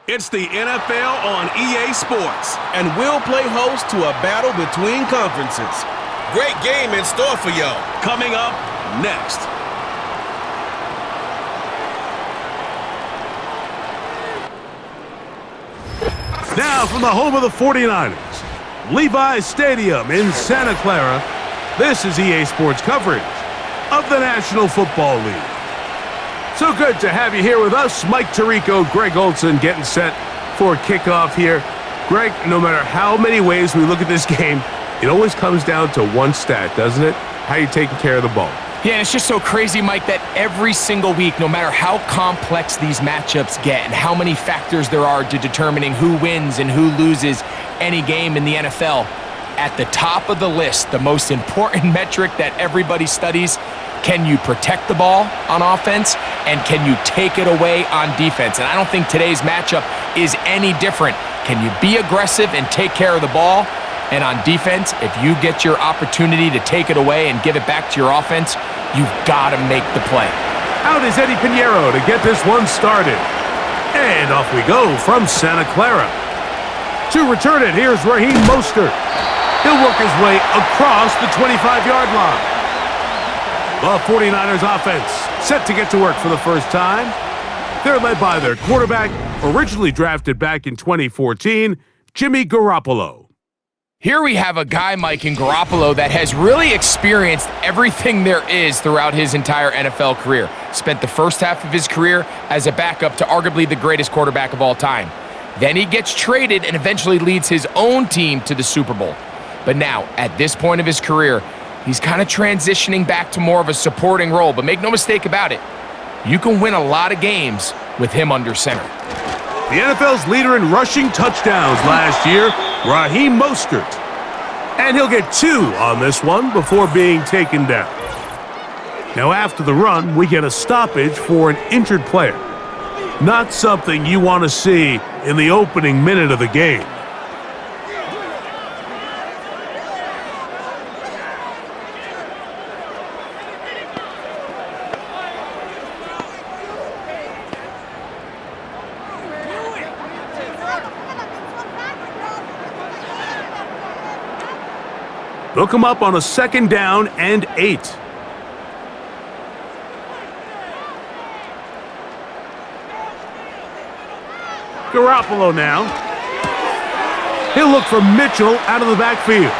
It's the NFL on EA Sports, and we'll play host to a battle between conferences. Great game in store for y'all. Coming up next. Now from the home of the 49ers, Levi's Stadium in Santa Clara, this is EA Sports coverage of the National Football League. So good to have you here with us. Mike Tirico, Greg Olson getting set for kickoff here. Greg, no matter how many ways we look at this game, it always comes down to one stat, doesn't it? How you taking care of the ball. Yeah, and it's just so crazy, Mike, that every single week, no matter how complex these matchups get and how many factors there are to determining who wins and who loses any game in the NFL, at the top of the list, the most important metric that everybody studies: can you protect the ball on offense, and can you take it away on defense? And I don't think today's matchup is any different. Can you be aggressive and take care of the ball? And on defense, if you get your opportunity to take it away and give it back to your offense, you've got to make the play. Out is Eddie Pinheiro to get this one started. And off we go from Santa Clara. To return it, here's Raheem Mostert. He'll work his way across the 25-yard line. The 49ers offense set to get to work for the first time. They're led by their quarterback, originally drafted back in 2014, Jimmy Garoppolo. Here we have a guy, Mike, in Garoppolo that has really experienced everything there is throughout his entire NFL career. Spent the first half of his career as a backup to arguably the greatest quarterback of all time. Then he gets traded and eventually leads his own team to the Super Bowl. But now, at this point of his career, he's kind of transitioning back to more of a supporting role. But make no mistake about it, you can win a lot of games with him under center. The NFL's leader in rushing touchdowns last year, Raheem Mostert. And he'll get 2 on this one before being taken down. Now after the run, we get a stoppage for an injured player. Not something you want to see in the opening minute of the game. They'll come up on a 2nd down and 8. Garoppolo now. He'll look for Mitchell out of the backfield.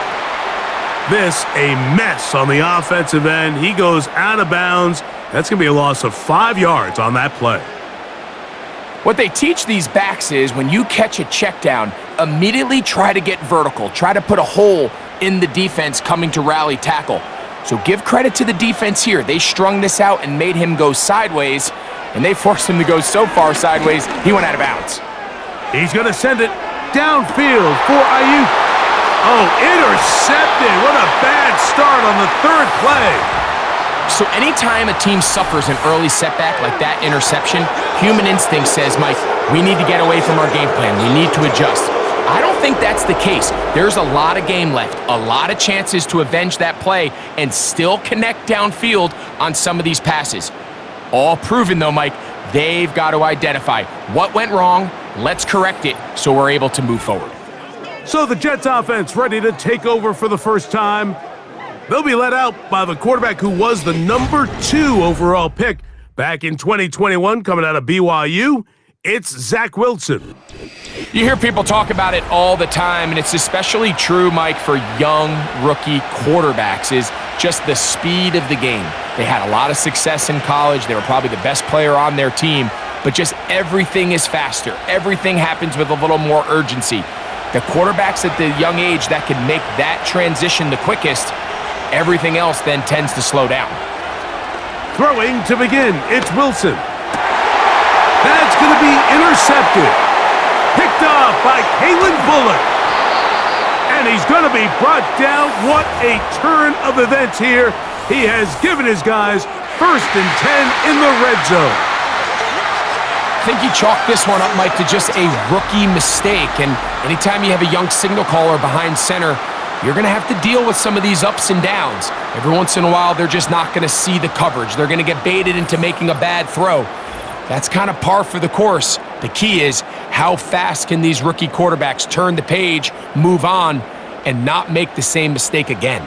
This a mess on the offensive end. He goes out of bounds. That's going to be a loss of 5 yards on that play. What they teach these backs is when you catch a check down, immediately try to get vertical. Try to put a hole in the defense coming to rally tackle. So give credit to the defense here. They strung this out and made him go sideways, and they forced him to go so far sideways, he went out of bounds. He's going to send it downfield for Ayuk. Oh, intercepted. What a bad start on the 3rd play. So anytime a team suffers an early setback like that interception, human instinct says, Mike, we need to get away from our game plan. We need to adjust. I don't think that's the case. There's a lot of game left, a lot of chances to avenge that play and still connect downfield on some of these passes. All proven, though, Mike, they've got to identify what went wrong, let's correct it so we're able to move forward. So the Jets offense ready to take over for the first time. They'll be led out by the quarterback who was the number 2 overall pick back in 2021 coming out of BYU. It's Zach Wilson. You hear people talk about it all the time, and it's especially true, Mike, for young rookie quarterbacks, is just the speed of the game. They had a lot of success in college. They were probably the best player on their team, but just everything is faster. Everything happens with a little more urgency. The quarterbacks at the young age that can make that transition the quickest, everything else then tends to slow down. Throwing to begin, it's Wilson. That's going to be intercepted. Picked off by Kalen Bullock. And he's going to be brought down. What a turn of events here. He has given his guys 1st and 10 in the red zone. I think you chalk this one up, Mike, to just a rookie mistake. And anytime you have a young signal caller behind center, you're going to have to deal with some of these ups and downs. Every once in a while, they're just not going to see the coverage. They're going to get baited into making a bad throw. That's kind of par for the course The key is, how fast can these rookie quarterbacks turn the page, move on, and not make the same mistake again?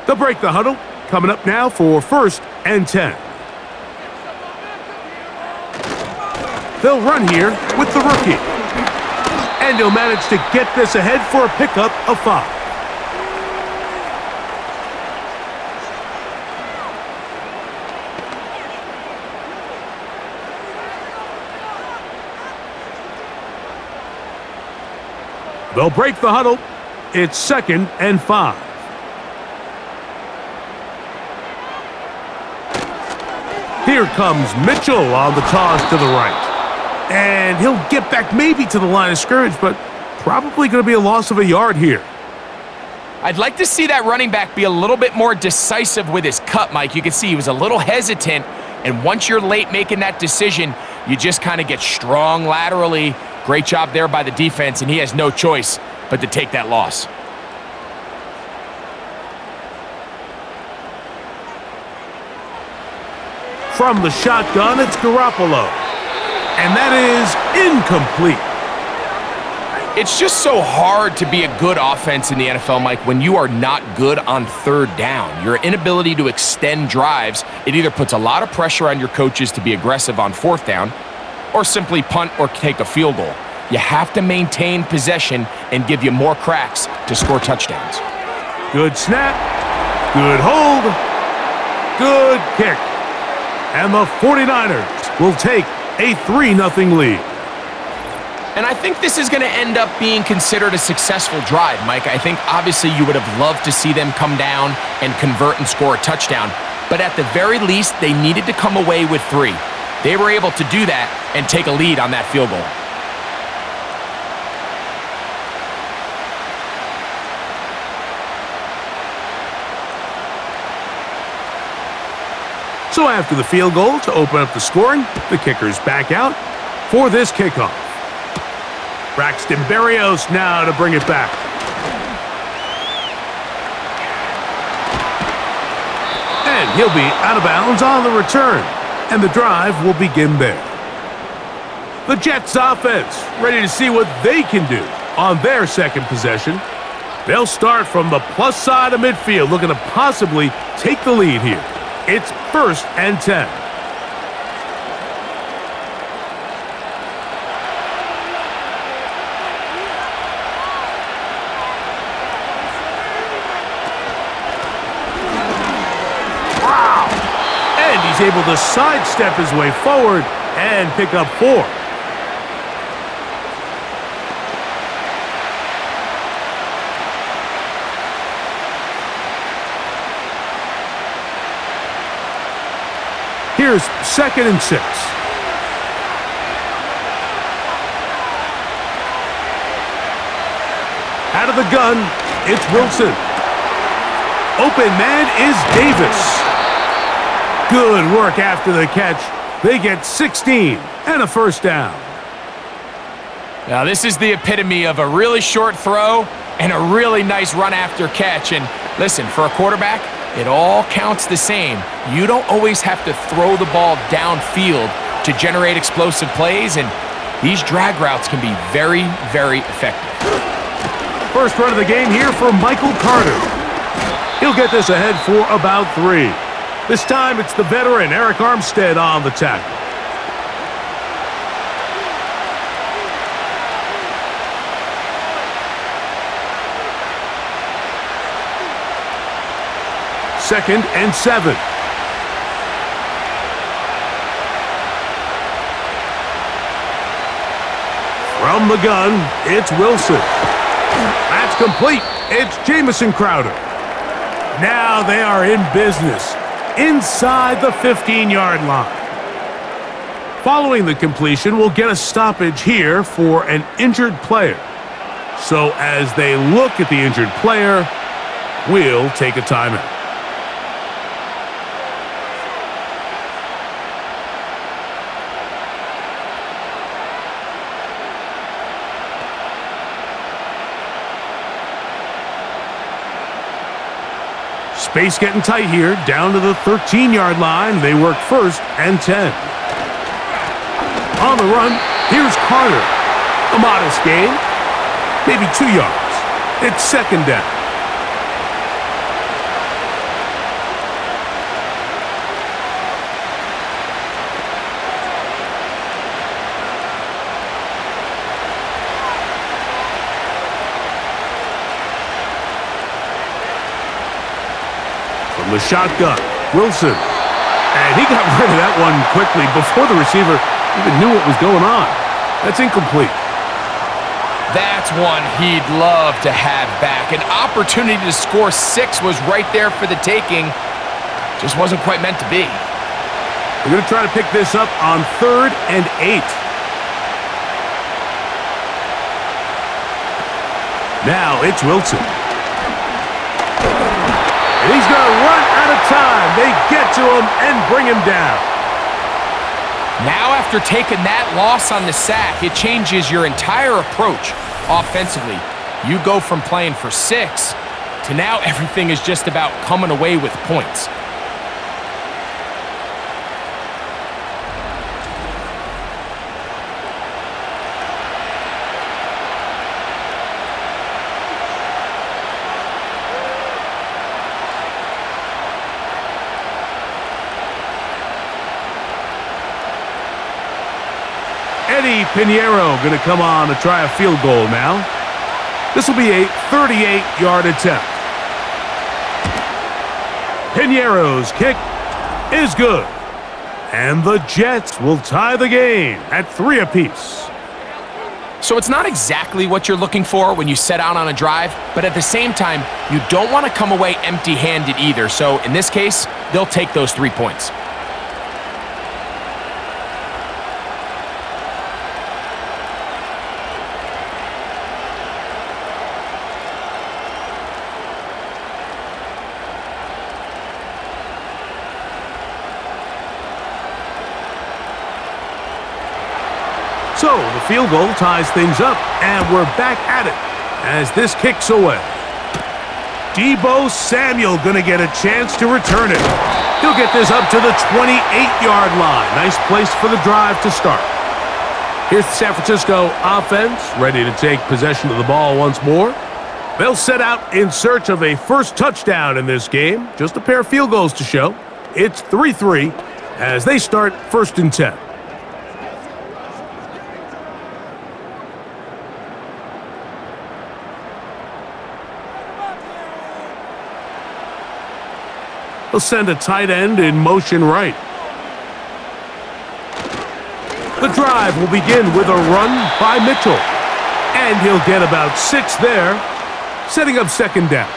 They'll break the huddle. Coming up now for 1st and 10. They'll run here with the rookie. And he'll manage to get this ahead for a pickup of 5. They'll break the huddle. It's 2nd and 5. Here comes Mitchell on the toss to the right. And he'll get back maybe to the line of scrimmage, but probably going to be a loss of a yard here. I'd like to see that running back be a little bit more decisive with his cut, Mike. You can see he was a little hesitant, and once you're late making that decision, you just kind of get strong laterally. Great job there by the defense, and he has no choice but to take that loss. From the shotgun, it's Garoppolo. And that is incomplete. It's just so hard to be a good offense in the NFL, Mike, when you are not good on 3rd down. Your inability to extend drives, it either puts a lot of pressure on your coaches to be aggressive on 4th down or simply punt or take a field goal. You have to maintain possession and give you more cracks to score touchdowns. Good snap. Good hold. Good kick. And the 49ers will take a 3-0 lead. And I think this is going to end up being considered a successful drive, Mike. I think obviously you would have loved to see them come down and convert and score a touchdown. But at the very least, they needed to come away with 3. They were able to do that and take a lead on that field goal. So after the field goal to open up the scoring, the kicker's back out for this kickoff. Braxton Berrios now to bring it back. And he'll be out of bounds on the return, and the drive will begin there. The Jets offense ready to see what they can do on their 2nd possession. They'll start from the plus side of midfield, looking to possibly take the lead here. It's 1st and 10. Wow! And he's able to sidestep his way forward and pick up 4. Here's 2nd and 6. Out of the gun, it's Wilson. Open man is Davis. Good work after the catch. They get 16 and a 1st down. Now this is the epitome of a really short throw and a really nice run after catch. And listen, for a quarterback, it all counts the same. You don't always have to throw the ball downfield to generate explosive plays, and these drag routes can be very, very effective. First run of the game here for Michael Carter. He'll get this ahead for about 3. This time it's the veteran Eric Armstead on the tackle. Second and 7. From the gun, it's Wilson. That's complete. It's Jamison Crowder. Now they are in business inside the 15-yard line. Following the completion, we'll get a stoppage here for an injured player. So as they look at the injured player, we'll take a timeout. Space getting tight here, down to the 13-yard line. They work 1st and 10. On the run, here's Carter. A modest gain, maybe 2 yards. It's 2nd down. From the shotgun, Wilson. And he got rid of that one quickly before the receiver even knew what was going on. That's incomplete. That's one he'd love to have back. An opportunity to score 6 was right there for the taking. Just wasn't quite meant to be. We're going to try to pick this up on 3rd and 8. Now it's Wilson. And he's going to run out of time. They get to him and bring him down. Now after taking that loss on the sack, it changes your entire approach offensively. You go from playing for 6 to now everything is just about coming away with points. Eddie Pinheiro going to come on to try a field goal now. This will be a 38-yard attempt. Pinheiro's kick is good. And the Jets will tie the game at 3 apiece. So it's not exactly what you're looking for when you set out on a drive, but at the same time, you don't want to come away empty-handed either. So in this case, they'll take those 3 points. So the field goal ties things up, and we're back at it as this kicks away. Deebo Samuel going to get a chance to return it. He'll get this up to the 28-yard line. Nice place for the drive to start. Here's the San Francisco offense, ready to take possession of the ball once more. They'll set out in search of a first touchdown in this game. Just a pair of field goals to show. It's 3-3 as they start 1st and 10. He'll send a tight end in motion right. The drive will begin with a run by Mitchell. And he'll get about 6 there, setting up 2nd down.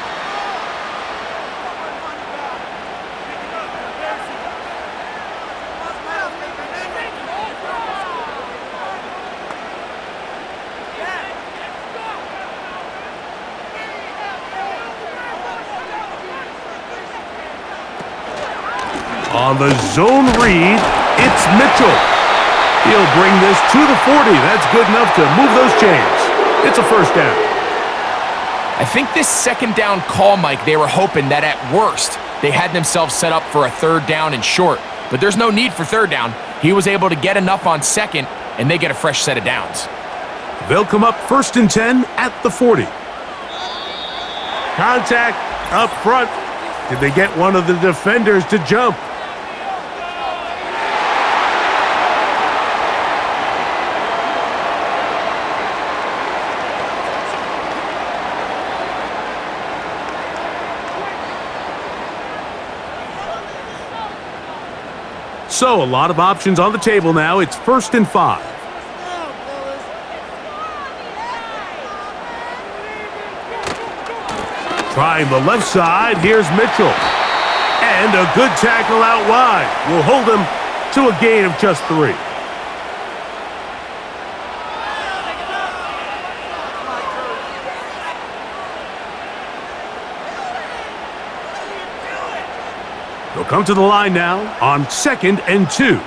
On the zone read, it's Mitchell. He'll bring this to the 40. That's good enough to move those chains. It's a 1st down. I think this 2nd down call, Mike, they were hoping that at worst, they had themselves set up for a 3rd down and short. But there's no need for 3rd down. He was able to get enough on 2nd, and they get a fresh set of downs. They'll come up 1st and 10 at the 40. Contact up front. Did they get one of the defenders to jump? So, a lot of options on the table now. It's 1st and 5. Trying the left side, here's Mitchell. And a good tackle out wide will hold him to a gain of just 3. They'll come to the line now on 2nd and 2.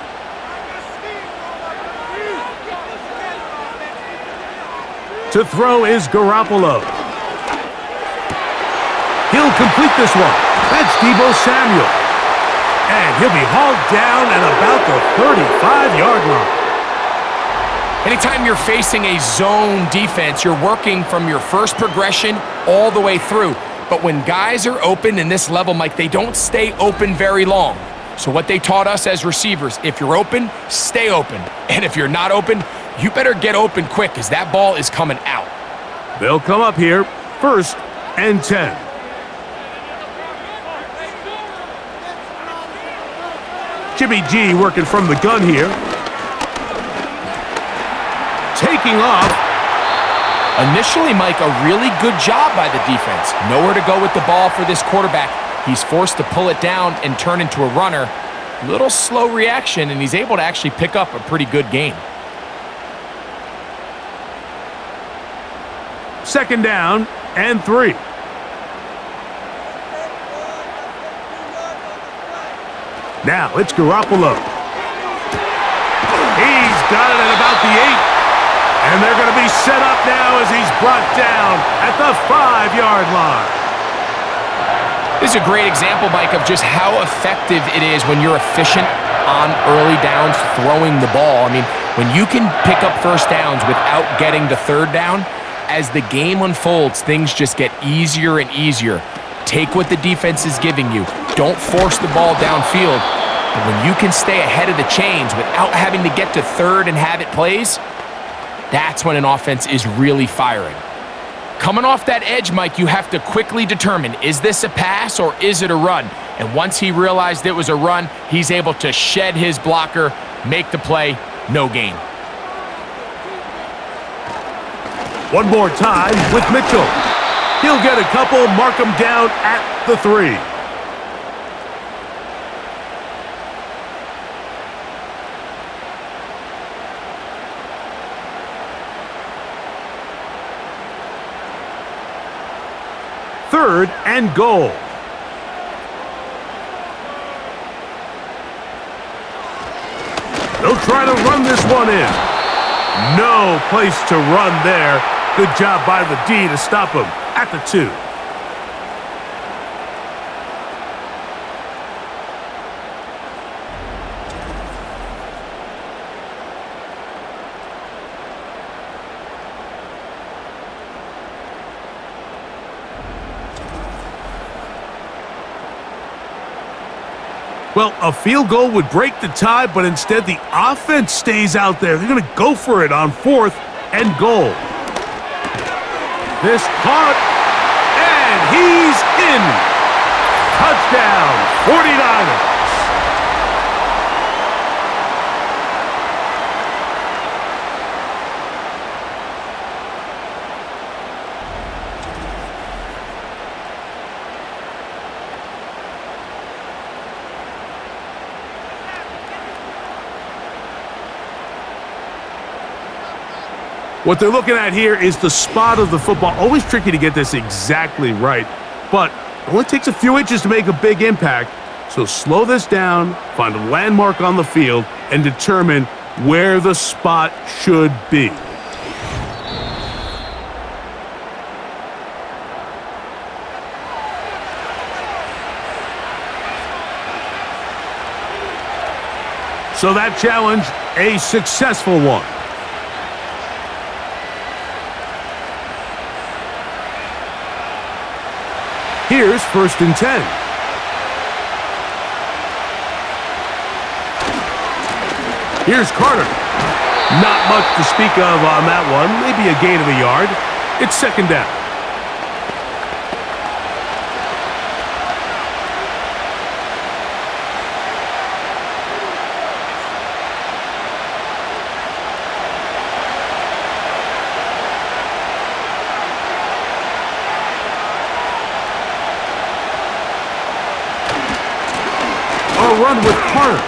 To throw is Garoppolo. He'll complete this one. That's Deebo Samuel. And he'll be hauled down at about the 35-yard line. Anytime you're facing a zone defense, you're working from your first progression all the way through. But when guys are open in this level, Mike, they don't stay open very long. So what they taught us as receivers, if you're open, stay open. And if you're not open, you better get open quick because that ball is coming out. They'll come up here, 1st and 10. Jimmy G working from the gun here. Taking off. Initially, Mike, a really good job by the defense. Nowhere to go with the ball for this quarterback. He's forced to pull it down and turn into a runner. Little slow reaction, and he's able to actually pick up a pretty good gain. 2nd down and 3. Now it's Garoppolo. He's got it at about the 8. And they're going to be set up now as he's brought down at the 5-yard line. This is a great example, Mike, of just how effective it is when you're efficient on early downs throwing the ball. I mean, when you can pick up first downs without getting to 3rd down, as the game unfolds, things just get easier and easier. Take what the defense is giving you. Don't force the ball downfield. But when you can stay ahead of the chains without having to get to 3rd and have it plays, that's when an offense is really firing. Coming off that edge, Mike, you have to quickly determine, is this a pass or is it a run? And once he realized it was a run, he's able to shed his blocker, make the play, no gain. One more time with Mitchell. He'll get a couple, mark him down at the 3. Third and goal. They'll try to run this one in. No place to run there. Good job by the D to stop him at the 2. Well, a field goal would break the tie, but instead the offense stays out there. They're going to go for it on 4th and goal. This caught, and he's in. Touchdown, 49ers. What they're looking at here is the spot of the football. Always tricky to get this exactly right, but it only takes a few inches to make a big impact. So slow this down, find a landmark on the field, and determine where the spot should be. So that challenge, a successful one. Here's 1st and 10. Here's Carter. Not much to speak of on that one. Maybe a gain of a yard. It's 2nd down. Run with Carter,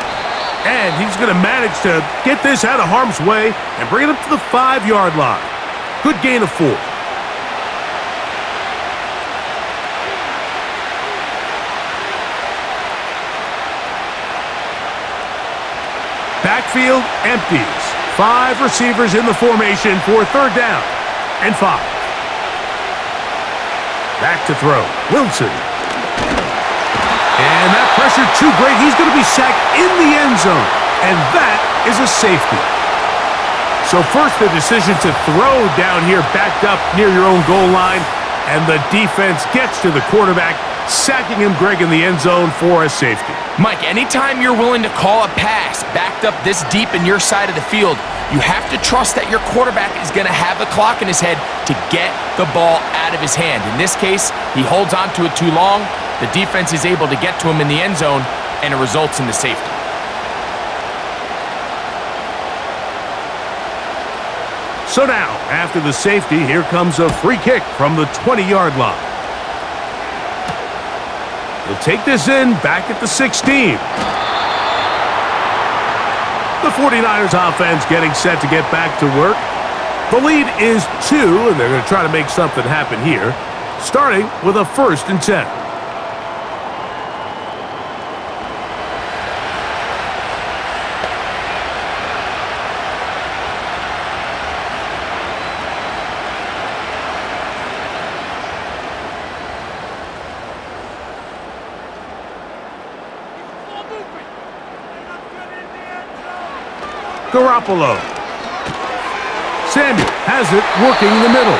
and he's going to manage to get this out of harm's way and bring it up to the 5-yard line. Good gain of 4. Backfield empties. 5 receivers in the formation for 3rd down and 5. Back to throw. Wilson. Pressure too great. He's going to be sacked in the end zone. And that is a safety. So first the decision to throw down here backed up near your own goal line. And the defense gets to the quarterback, sacking him, Greg, in the end zone for a safety. Mike, anytime you're willing to call a pass backed up this deep in your side of the field, you have to trust that your quarterback is going to have the clock in his head to get the ball out of his hand. In this case, he holds on to it too long. The defense is able to get to him in the end zone, and it results in the safety. So now, after the safety, here comes a free kick from the 20-yard line. He'll take this in back at the 16. The 49ers offense getting set to get back to work. The lead is 2, and they're going to try to make something happen here, starting with a 1st and 10. Garoppolo. Samuel has it working in the middle.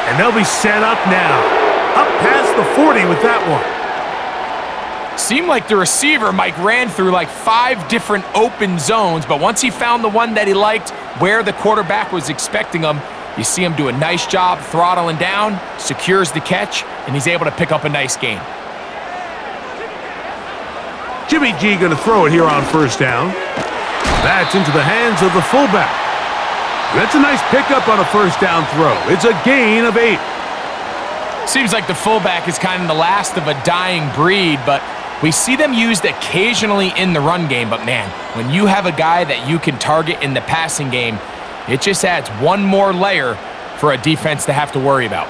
And they'll be set up now. Up past the 40 with that one. Seemed like the receiver, Mike, ran through like 5 different open zones, but once he found the one that he liked, where the quarterback was expecting him, you see him do a nice job throttling down, secures the catch, and he's able to pick up a nice gain. Jimmy G going to throw it here on 1st down. That's into the hands of the fullback. That's a nice pickup on a 1st down throw. It's a gain of 8. Seems like the fullback is kind of the last of a dying breed, but we see them used occasionally in the run game. But man, when you have a guy that you can target in the passing game, it just adds one more layer for a defense to have to worry about.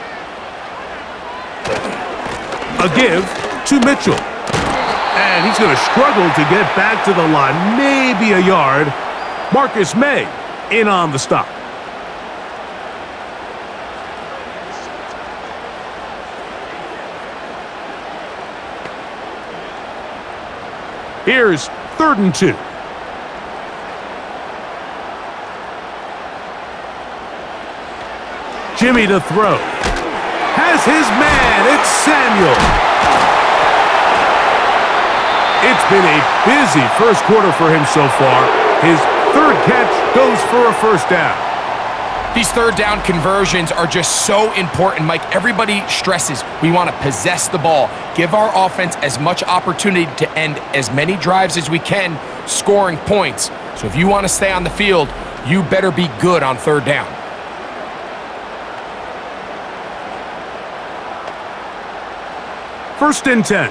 A give to Mitchell. And he's going to struggle to get back to the line, maybe a yard. Marcus May in on the stop. Here's 3rd and 2. Jimmy to throw. Has his man. It's Samuel. It's been a busy first quarter for him so far. His 3rd catch goes for a 1st down. These 3rd down conversions are just so important, Mike. Everybody stresses we want to possess the ball, give our offense as much opportunity to end as many drives as we can, scoring points. So if you want to stay on the field, you better be good on 3rd down. First and 10.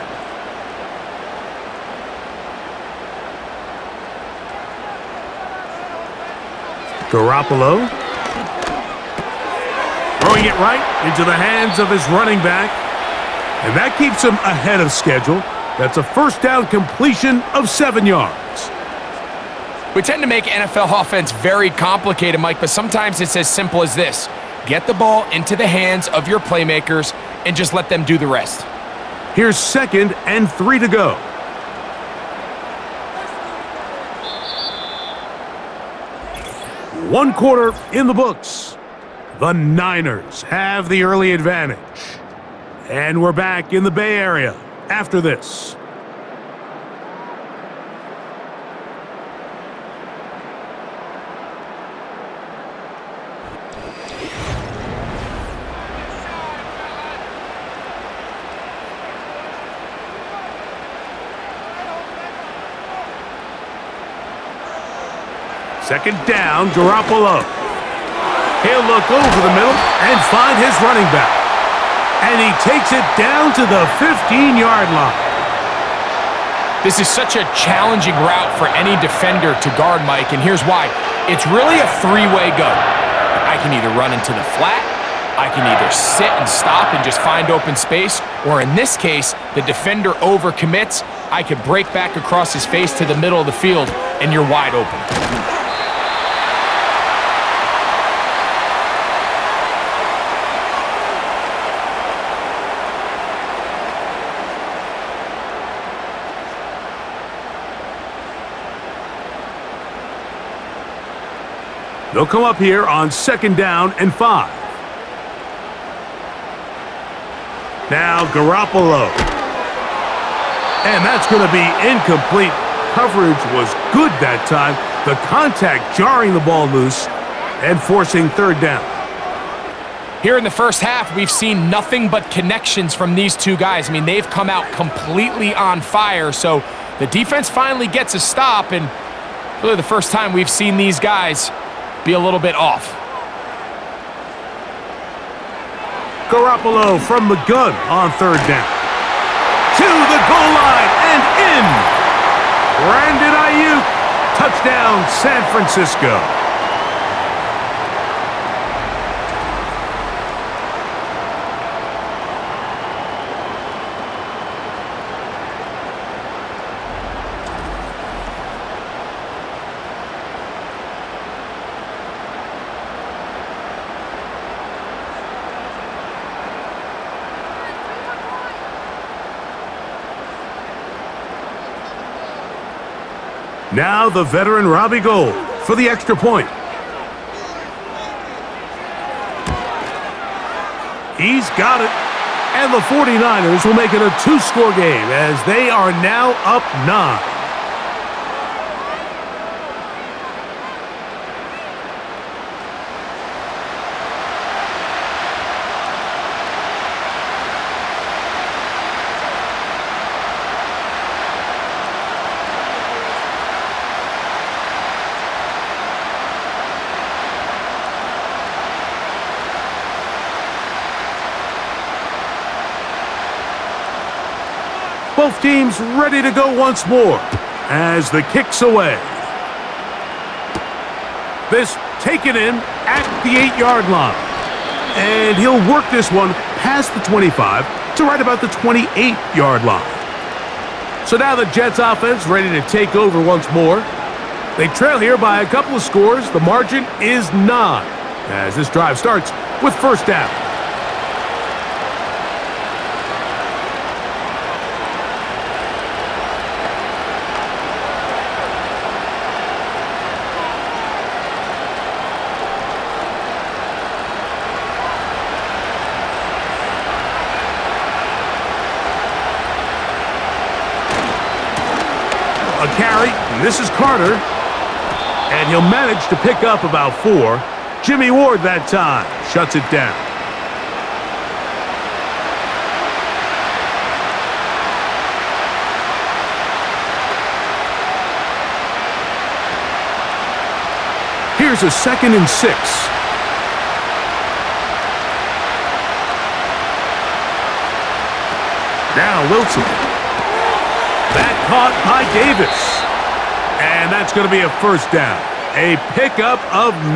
Garoppolo. Throwing it right into the hands of his running back. And that keeps him ahead of schedule. That's a 1st down completion of 7 yards. We tend to make NFL offense very complicated, Mike, but sometimes it's as simple as this. Get the ball into the hands of your playmakers and just let them do the rest. Here's 2nd and 3 to go. One quarter in the books. The Niners have the early advantage. And we're back in the Bay Area after this. Second down, Garoppolo. He'll look over the middle and find his running back. And he takes it down to the 15-yard line. This is such a challenging route for any defender to guard, Mike, and here's why. It's really a 3-way go. I can either run into the flat, I can either sit and stop and just find open space, or in this case, the defender overcommits. I could break back across his face to the middle of the field, and you're wide open. They'll come up here on 2nd down and 5. Now Garoppolo. And that's going to be incomplete. Coverage was good that time. The contact jarring the ball loose and forcing 3rd down. Here in the first half, we've seen nothing but connections from these two guys. I mean, they've come out completely on fire, so the defense finally gets a stop, and really the first time we've seen these guys be a little bit off. Garoppolo from the gun on 3rd down. To the goal line and in. Brandon Ayuk. Touchdown, San Francisco. Now the veteran Robbie Gould for the extra point. He's got it. And the 49ers will make it a 2-score game as they are now up 9. Both teams ready to go once more as the kick's away. This taken in at the 8-yard line. And he'll work this one past the 25 to right about the 28-yard line. So now the Jets offense ready to take over once more. They trail here by a couple of scores. The margin is 9 as this drive starts with 1st down. A carry, and this is Carter, and he'll manage to pick up about 4. Jimmy Ward that time shuts it down. Here's a 2nd and 6. Now Wilson. That caught by Davis. And that's going to be a 1st down. A pickup of 9.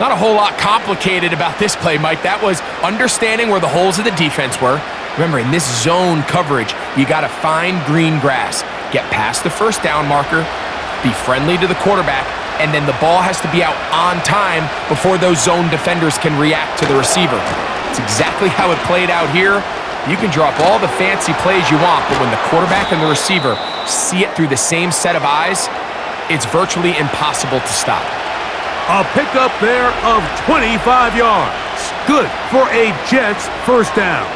Not a whole lot complicated about this play, Mike. That was understanding where the holes of the defense were. Remember, in this zone coverage, you got to find green grass. Get past the 1st down marker, be friendly to the quarterback, and then the ball has to be out on time before those zone defenders can react to the receiver. It's exactly how it played out here. You can draw up all the fancy plays you want, but when the quarterback and the receiver see it through the same set of eyes, it's virtually impossible to stop. A pickup there of 25 yards. Good for a Jets 1st down.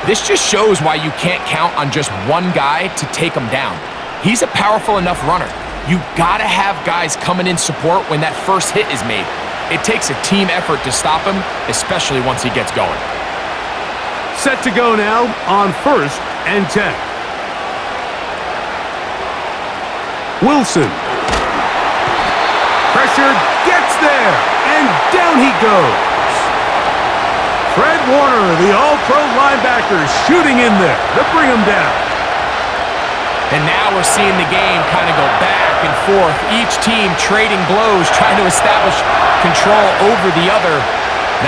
This just shows why you can't count on just one guy to take him down. He's a powerful enough runner. You gotta have guys coming in support when that first hit is made. It takes a team effort to stop him, especially once he gets going. Set to go now on 1st and 10. Wilson. Pressured, gets there, and down he goes. Fred Warner, the all-pro linebacker, shooting in there to bring him down. And now we're seeing the game kind of go back and forth. Each team trading blows, trying to establish control over the other.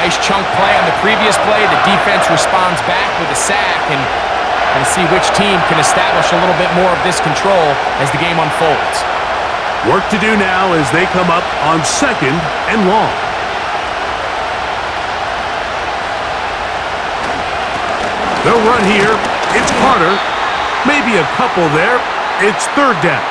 Nice chunk play on the previous play. The defense responds back with a sack, and see which team can establish a little bit more of this control as the game unfolds. Work to do now as they come up on 2nd and long. They'll run here. It's Carter. Maybe a couple there. It's 3rd down.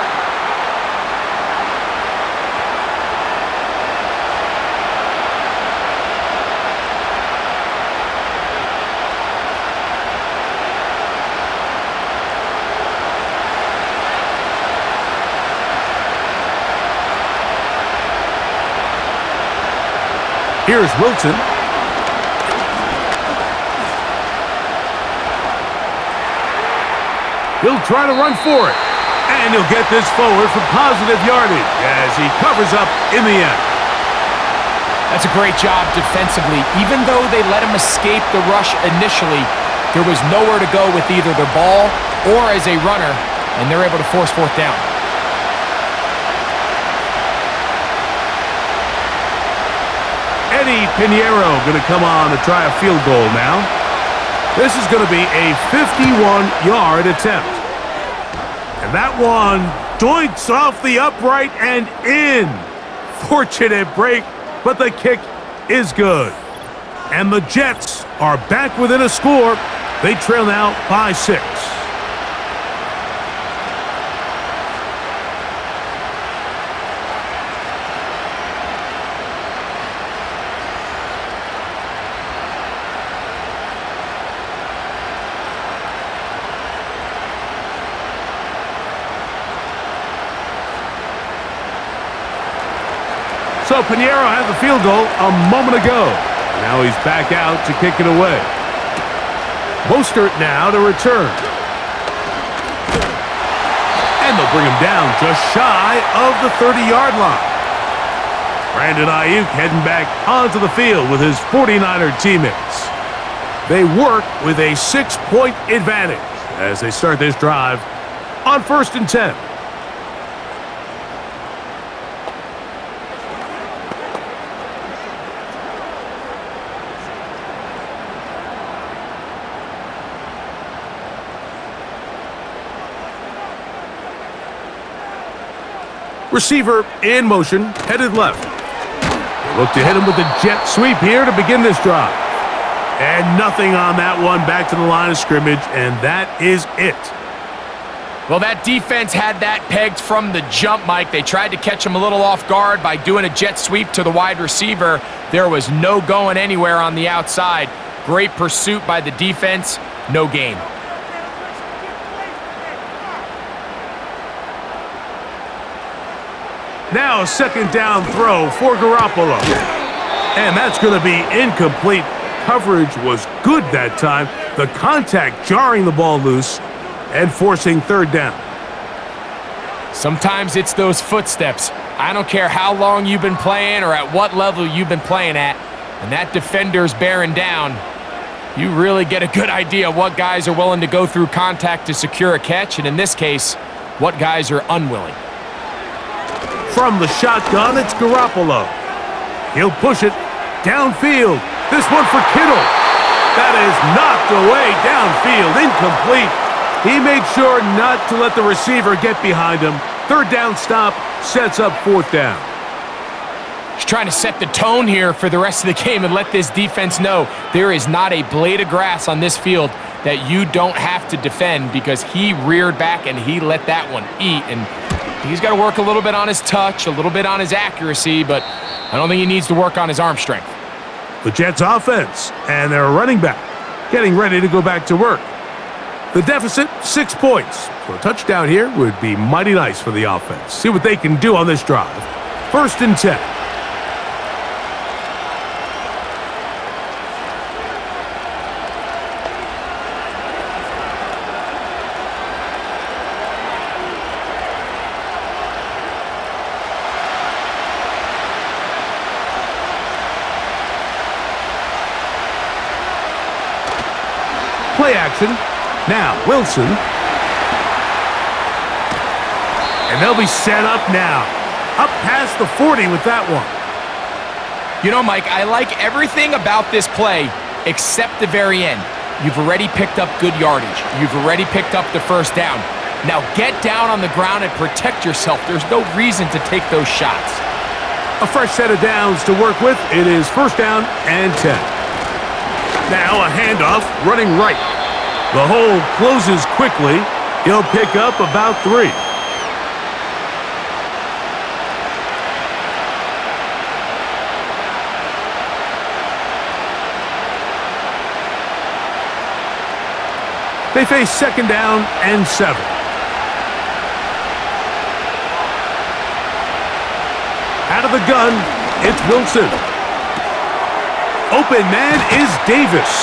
Here's Wilson. He'll try to run for it. And he'll get this forward for positive yardage as he covers up in the end. That's a great job defensively. Even though they let him escape the rush initially, there was nowhere to go with either the ball or as a runner, and they're able to force fourth down. Eddie Pinheiro going to come on to try a field goal now. This is going to be a 51-yard attempt. And that one doinks off the upright and in. Fortunate break, but the kick is good. And the Jets are back within a score. They trail now by 6. So Pinheiro had the field goal a moment ago. Now he's back out to kick it away. Mostert now to return. And they'll bring him down just shy of the 30-yard line. Brandon Ayuk heading back onto the field with his 49er teammates. They work with a 6-point advantage as they start this drive on 1st and 10. Receiver in motion, headed left. They look to hit him with the jet sweep here to begin this drive. And nothing on that one, back to the line of scrimmage, and that is it. Well, that defense had that pegged from the jump, Mike. They tried to catch him a little off guard by doing a jet sweep to the wide receiver. There was no going anywhere on the outside. Great pursuit by the defense, no gain. Now a 2nd down throw for Garoppolo. And that's going to be incomplete. Coverage was good that time. The contact jarring the ball loose and forcing 3rd down. Sometimes it's those footsteps. I don't care how long you've been playing or at what level you've been playing at. And that defender's bearing down. You really get a good idea of what guys are willing to go through contact to secure a catch. And in this case, what guys are unwilling. From the shotgun, it's Garoppolo. He'll push it downfield. This one for Kittle. That is knocked away downfield, incomplete. He made sure not to let the receiver get behind him. 3rd down stop sets up 4th down. He's trying to set the tone here for the rest of the game and let this defense know there is not a blade of grass on this field that you don't have to defend, because he reared back and he let that one eat. And he's got to work a little bit on his touch, a little bit on his accuracy, but I don't think he needs to work on his arm strength. The Jets offense and their running back getting ready to go back to work. The deficit, 6 points. So a touchdown here would be mighty nice for the offense. See what they can do on this drive. 1st and 10. Play action. Now, Wilson. And they'll be set up now. Up past the 40 with that one. You know, Mike, I like everything about this play except the very end. You've already picked up good yardage. You've already picked up the 1st down. Now get down on the ground and protect yourself. There's no reason to take those shots. A fresh set of downs to work with. It is 1st down and 10. Now a handoff running right. The hole closes quickly. He'll pick up about 3. They face 2nd down and 7. Out of the gun, it's Wilson. open man is Davis.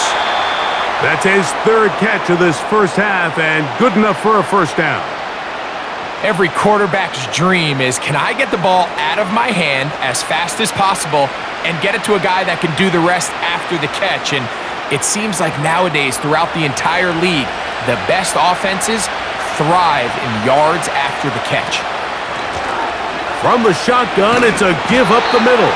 That's his third catch of this first half and good enough for a first down. Every quarterback's dream is, can I get the ball out of my hand as fast as possible and get it to a guy that can do the rest after the catch? And it seems like nowadays throughout the entire league, the best offenses thrive in yards after the catch. From the shotgun, it's a give up the middle.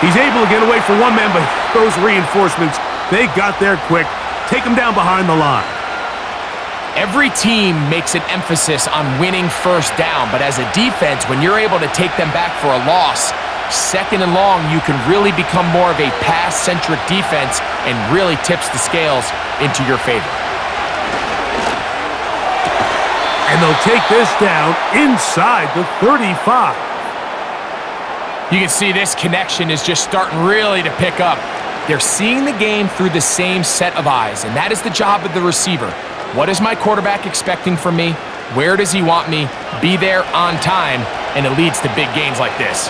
He's able to get away from one man, but those reinforcements, they got there quick. Take him down behind the line. Every team makes an emphasis on winning first down, but as a defense, when you're able to take them back for a loss, second and long, you can really become more of a pass-centric defense and really tips the scales into your favor. And they'll take this down inside the 35. You can see this connection is just starting really to pick up. They're seeing the game through the same set of eyes, and that is the job of the receiver. What is my quarterback expecting from me? Where does he want me? Be there on time, and it leads to big gains like this.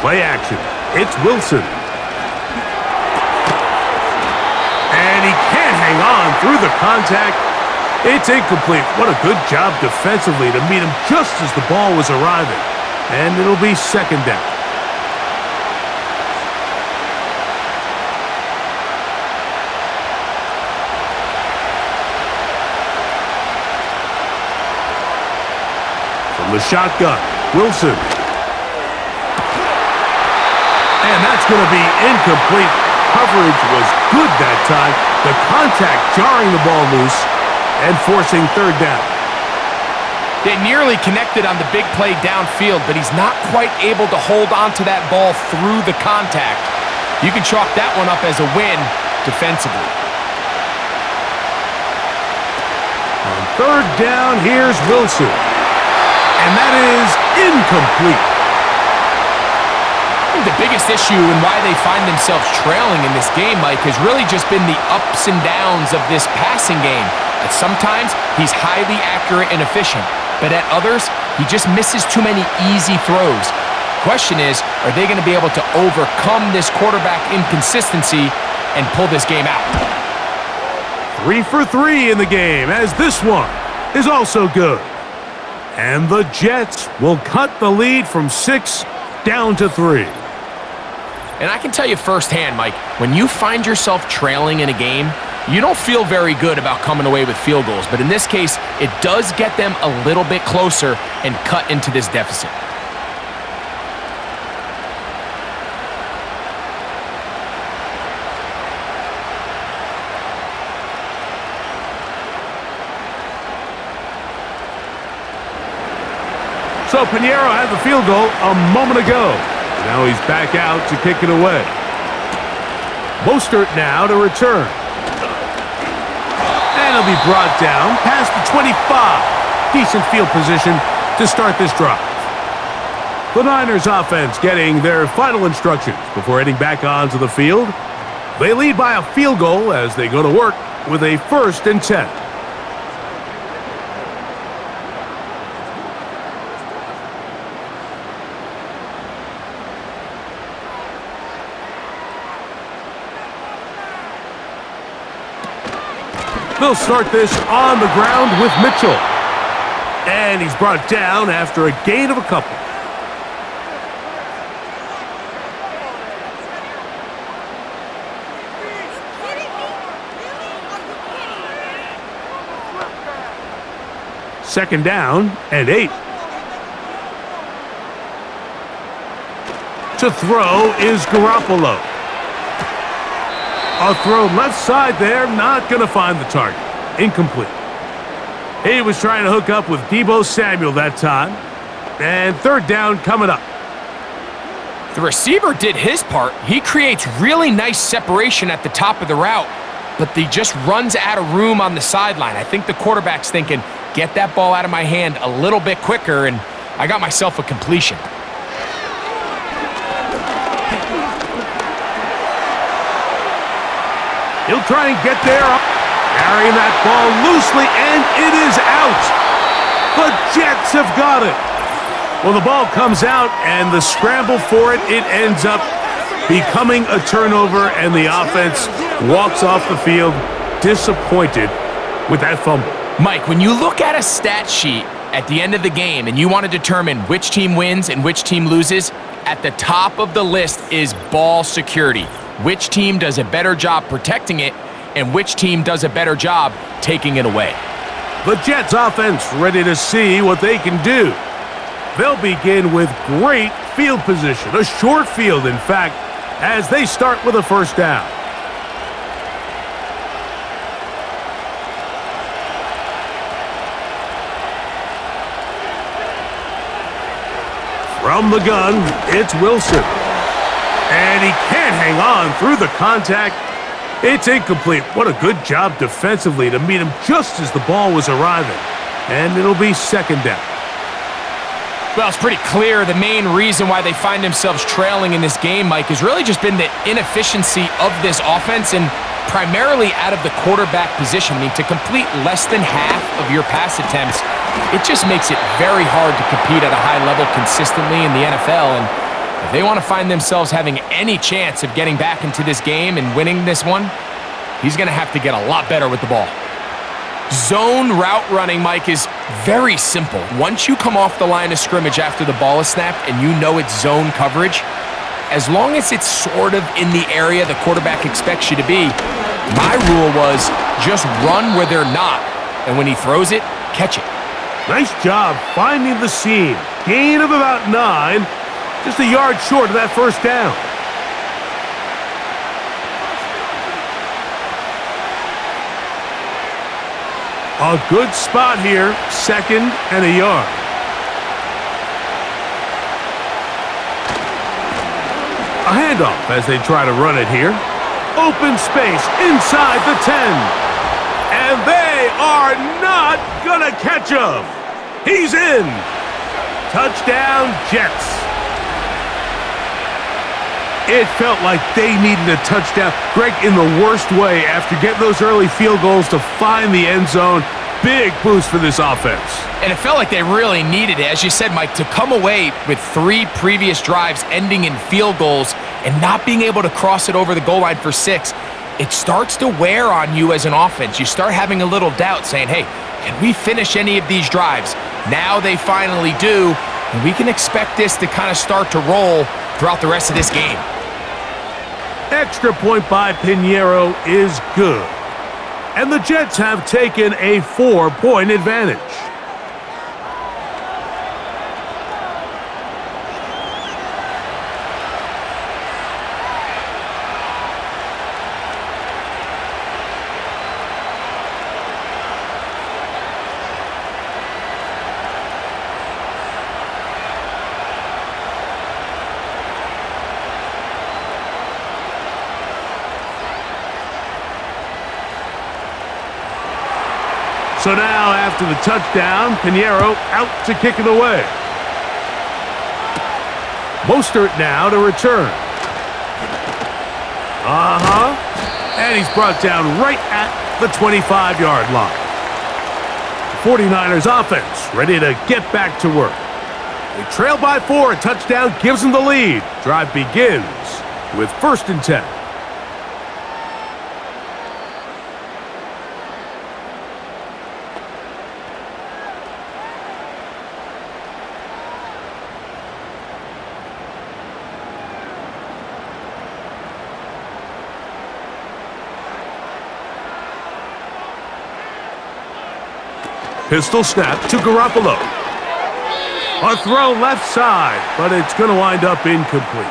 Play action. It's Wilson. And he can't hang on through the contact. It's incomplete. What a good job defensively to meet him just as the ball was arriving. And it'll be second down. From the shotgun, Wilson. And that's going to be incomplete. Coverage was good that time. The contact jarring the ball loose and forcing third down. They nearly connected on the big play downfield, but he's not quite able to hold on to that ball through the contact. You can chalk that one up as a win defensively. On third down, here's Wilson. And that is incomplete. I think the biggest issue and why they find themselves trailing in this game, Mike, has really just been the ups and downs of this passing game. At sometimes, he's highly accurate and efficient, but at others, he just misses too many easy throws. Question is, are they going to be able to overcome this quarterback inconsistency and pull this game out? 3 for 3 in the game, as this one is also good. And the Jets will cut the lead from 6 down to 3. And I can tell you firsthand, Mike, when you find yourself trailing in a game, you don't feel very good about coming away with field goals. But in this case, it does get them a little bit closer and cut into this deficit. So Pinheiro had the field goal a moment ago. Now he's back out to kick it away. Mostert now to return. And he'll be brought down past the 25. Decent field position to start this drive. The Niners offense getting their final instructions before heading back onto the field. They lead by a field goal as they go to work with a 1st and 10. They'll start this on the ground with Mitchell. And he's brought down after a gain of a couple. Second down and 8. To throw is Garoppolo. A throw left side there, not going to find the target. Incomplete. He was trying to hook up with Deebo Samuel that time. And third down coming up. The receiver did his part. He creates really nice separation at the top of the route, but he just runs out of room on the sideline. I think the quarterback's thinking, get that ball out of my hand a little bit quicker, and I got myself a completion. He'll try and get there, carrying that ball loosely, and it is out. The Jets have got it. Well, the ball comes out, and the scramble for it, it ends up becoming a turnover, and the offense walks off the field disappointed with that fumble. Mike, when you look at a stat sheet at the end of the game and you want to determine which team wins and which team loses, at the top of the list is ball security. Which team does a better job protecting it and which team does a better job taking it away. The Jets offense ready to see what they can do. They'll begin with great field position, a short field, in fact, as they start with a first down. From the gun, it's Wilson. And he can't hang on through the contact. It's incomplete. What a good job defensively to meet him just as the ball was arriving. And it'll be second down. Well, it's pretty clear the main reason why they find themselves trailing in this game, Mike, has really just been the inefficiency of this offense and primarily out of the quarterback position. I mean, to complete less than half of your pass attempts, it just makes it very hard to compete at a high level consistently in the NFL. And if they want to find themselves having any chance of getting back into this game and winning this one, he's going to have to get a lot better with the ball. Zone route running, Mike, is very simple. Once you come off the line of scrimmage after the ball is snapped and you know it's zone coverage, as long as it's sort of in the area the quarterback expects you to be, my rule was just run where they're not, and when he throws it, catch it. Nice job finding the seam. Gain of about 9, just a yard short of that first down. A good spot here, second and a yard. A handoff as they try to run it here. Open space inside the 10. And they are not gonna catch him. He's in. Touchdown, Jets. It felt like they needed a touchdown, Greg, in the worst way after getting those early field goals to find the end zone. Big boost for this offense. And it felt like they really needed it. As you said, Mike, to come away with 3 previous drives ending in field goals and not being able to cross it over the goal line for 6, it starts to wear on you as an offense. You start having a little doubt saying, hey, can we finish any of these drives? Now they finally do, and we can expect this to kind of start to roll throughout the rest of this game. Extra point by Pinheiro is good. And the Jets have taken a 4-point advantage. So now, after the touchdown, Pinheiro out to kick it away. Mostert now to return. And he's brought down right at the 25-yard line. The 49ers offense ready to get back to work. They trail by 4. A touchdown gives them the lead. Drive begins with 1st and 10. Pistol snap to Garoppolo. A throw left side, but it's going to wind up incomplete.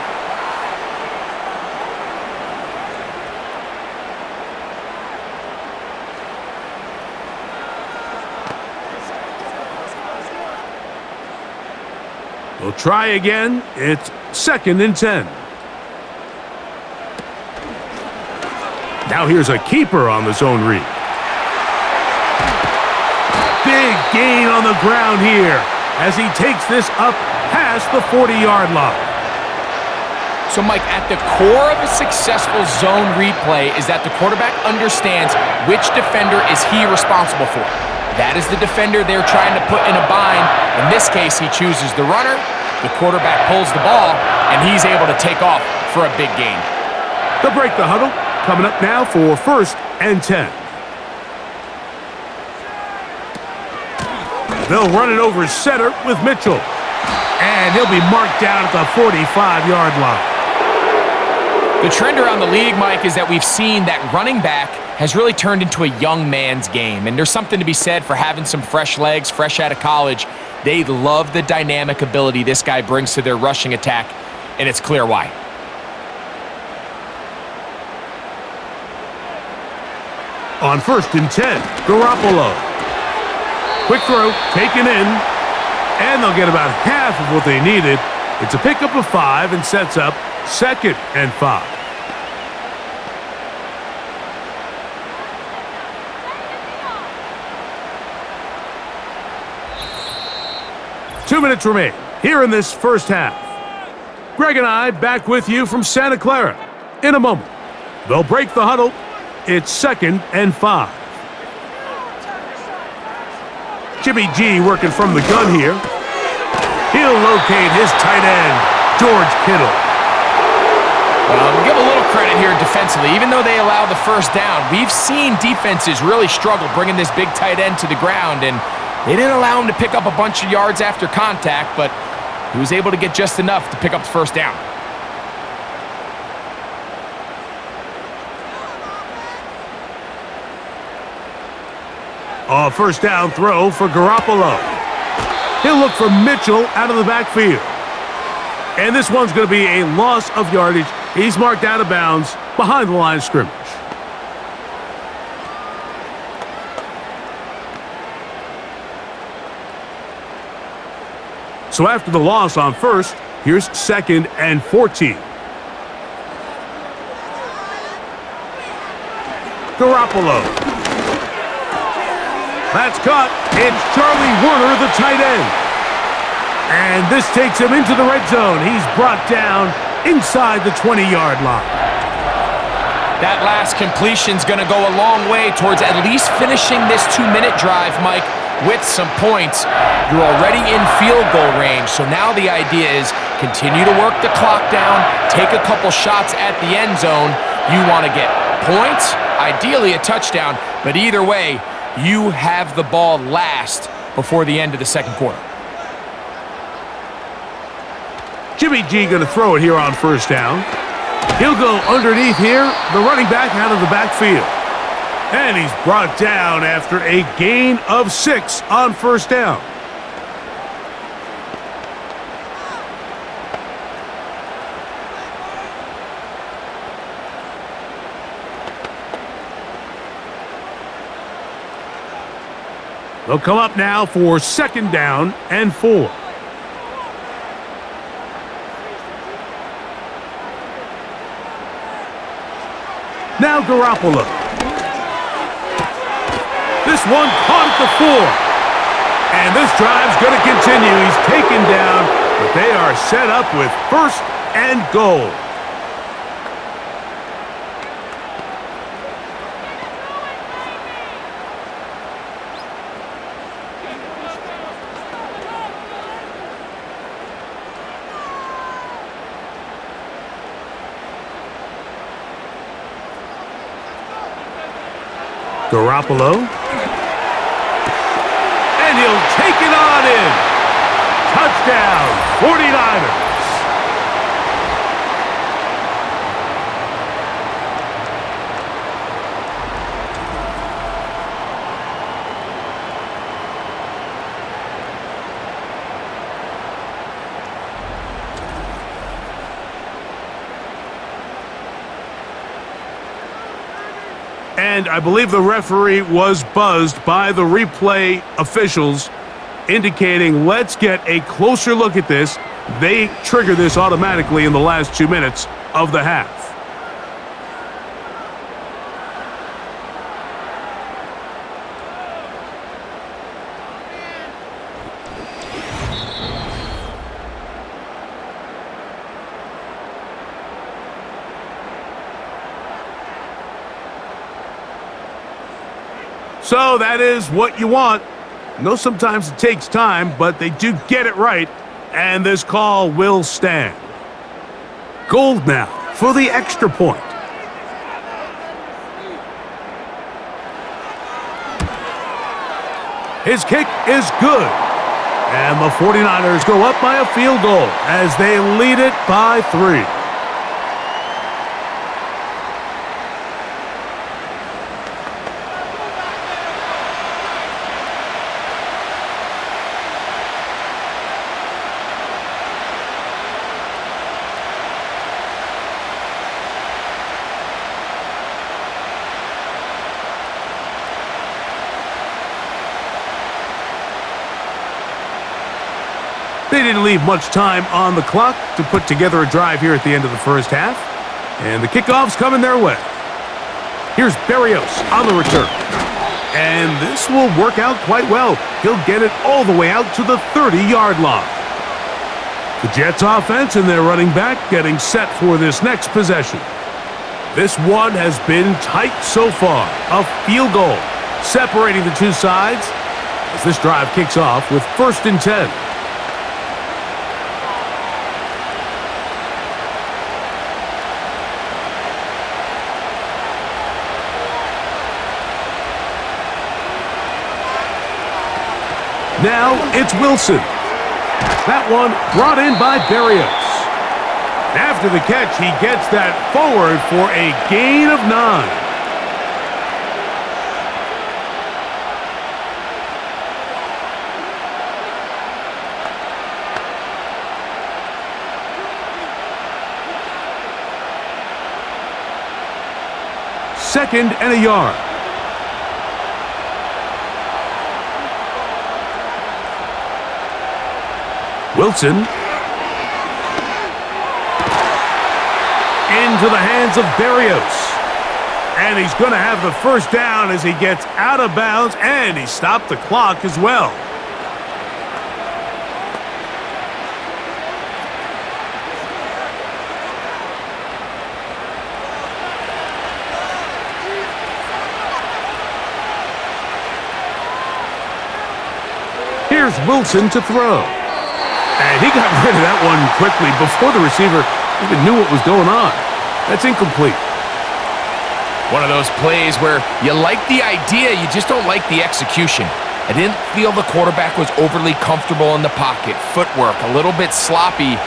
We'll try again. It's 2nd and 10. Now here's a keeper on the zone read. Big gain on the ground here as he takes this up past the 40-yard line. So, Mike, at the core of a successful zone replay is that the quarterback understands which defender is he responsible for. That is the defender they're trying to put in a bind. In this case, he chooses the runner. The quarterback pulls the ball, and he's able to take off for a big gain. They'll break the huddle. Coming up now for 1st and 10. They'll run it over center with Mitchell. And he'll be marked down at the 45-yard line. The trend around the league, Mike, is that we've seen that running back has really turned into a young man's game. And there's something to be said for having some fresh legs, fresh out of college. They love the dynamic ability this guy brings to their rushing attack, and it's clear why. On 1st and 10, Garoppolo. Quick throw, taken in, and they'll get about half of what they needed. It's a pickup of 5 and sets up 2nd and 5. Two minutes remain here in this first half. Greg and I back with you from Santa Clara in a moment. They'll break the huddle. It's 2nd and 5. Jimmy G working from the gun here. He'll locate his tight end, George Kittle. We'll give a little credit here defensively. Even though they allowed the first down, we've seen defenses really struggle bringing this big tight end to the ground, and they didn't allow him to pick up a bunch of yards after contact, but he was able to get just enough to pick up the first down. A first down throw for Garoppolo. He'll look for Mitchell out of the backfield. And this one's going to be a loss of yardage. He's marked out of bounds behind the line of scrimmage. So after the loss on 1st, here's 2nd and 14. Garoppolo. That's caught. It's Charlie Warner, the tight end. And this takes him into the red zone. He's brought down inside the 20-yard line. That last completion's going to go a long way towards at least finishing this 2-minute drive, Mike, with some points. You're already in field goal range, so now the idea is continue to work the clock down, take a couple shots at the end zone. You want to get points, ideally a touchdown, but either way, you have the ball last before the end of the second quarter. Jimmy G going to throw it here on first down. He'll go underneath here, the running back out of the backfield. And he's brought down after a gain of 6 on first down. They'll come up now for 2nd down and 4. Now Garoppolo. This one caught at the 4. And this drive's going to continue. He's taken down, but they are set up with 1st and goal. Garoppolo. And he'll take it on in. Touchdown, 49ers. And I believe the referee was buzzed by the replay officials, indicating let's get a closer look at this. They trigger this automatically in the last 2 minutes of the half. So that is what you want. I know sometimes it takes time, but they do get it right, and this call will stand. Gold now for the extra point. His kick is good. And the 49ers go up by a field goal as they lead it by 3. They didn't leave much time on the clock to put together a drive here at the end of the first half. And the kickoff's coming their way. Here's Berrios on the return. And this will work out quite well. He'll get it all the way out to the 30-yard line. The Jets offense and their running back getting set for this next possession. This one has been tight so far. A field goal separating the two sides as this drive kicks off with 1st and 10. Now it's Wilson. That one brought in by Berrios. After the catch, he gets that forward for a gain of 9. Second and a yard. Wilson into the hands of Berrios. And he's going to have the first down as he gets out of bounds, and he stopped the clock as well. Here's Wilson to throw. And he got rid of that one quickly before the receiver even knew what was going on. That's incomplete. One of those plays where you like the idea, you just don't like the execution. I didn't feel the quarterback was overly comfortable in the pocket. Footwork, a little bit sloppy.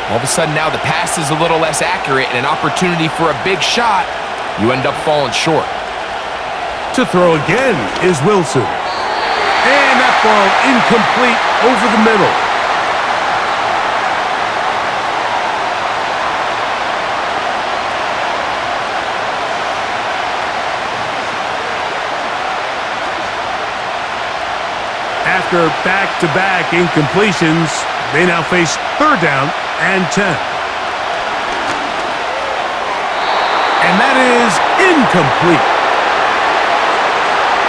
All of a sudden now the pass is a little less accurate and an opportunity for a big shot. You end up falling short. To throw again is Wilson. And that ball incomplete over the middle. After back-to-back incompletions, they now face 3rd down and 10. And that is incomplete.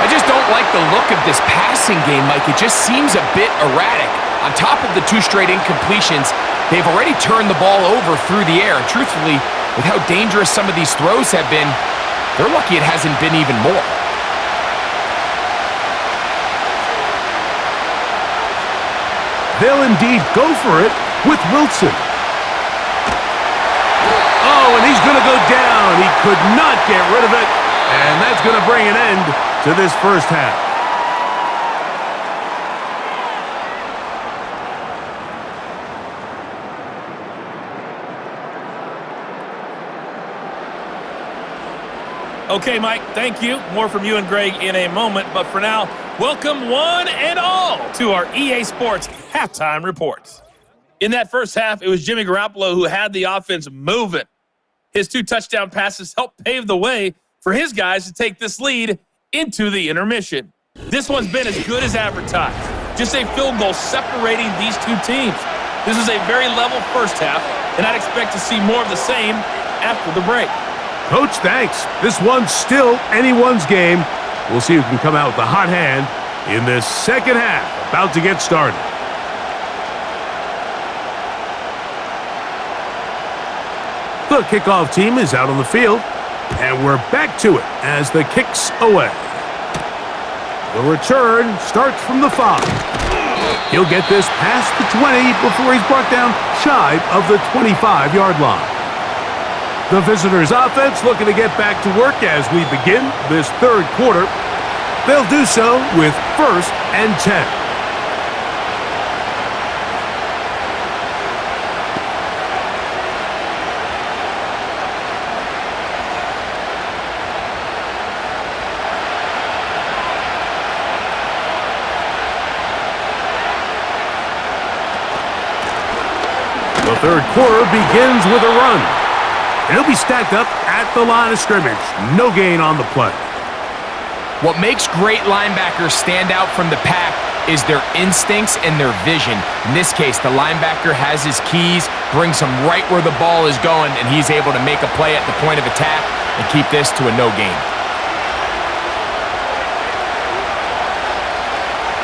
I just don't like the look of this passing game, Mike. It just seems a bit erratic. On top of the 2 straight incompletions, they've already turned the ball over through the air. And truthfully, with how dangerous some of these throws have been, they're lucky it hasn't been even more. They'll indeed go for it with Wilson. Oh, and he's going to go down. He could not get rid of it. And that's going to bring an end to this first half. Okay, Mike, thank you. More from you and Greg in a moment. But for now, welcome one and all to our EA Sports Halftime Reports. In that first half, it was Jimmy Garoppolo who had the offense moving. His 2 touchdown passes helped pave the way for his guys to take this lead into the intermission. This one's been as good as advertised. Just a field goal separating these 2 teams. This is a very level first half, and I'd expect to see more of the same after the break. Coach, thanks. This one's still anyone's game. We'll see who can come out with a hot hand in this second half, about to get started. The kickoff team is out on the field, and we're back to it as the kick's away. The return starts from the 5. He'll get this past the 20 before he's brought down shy of the 25-yard line. The visitors' offense looking to get back to work as we begin this third quarter. They'll do so with 1st and 10. The third quarter begins with a run. He'll be stacked up at the line of scrimmage. No gain on the play. What makes great linebackers stand out from the pack is their instincts and their vision. In this case, the linebacker has his keys, brings him right where the ball is going, and he's able to make a play at the point of attack and keep this to a no gain.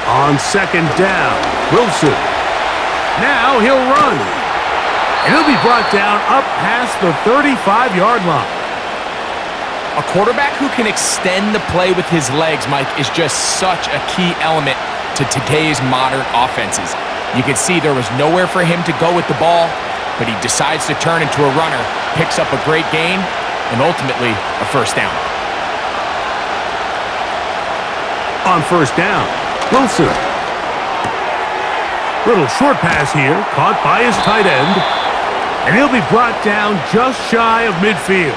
On 2nd down, Wilson. Now he'll run. And he'll be brought down up past the 35-yard line. A quarterback who can extend the play with his legs, Mike, is just such a key element to today's modern offenses. You can see there was nowhere for him to go with the ball, but he decides to turn into a runner, picks up a great gain, and ultimately a 1st down. On 1st down, Wilson. Little short pass here, caught by his tight end. And he'll be brought down just shy of midfield.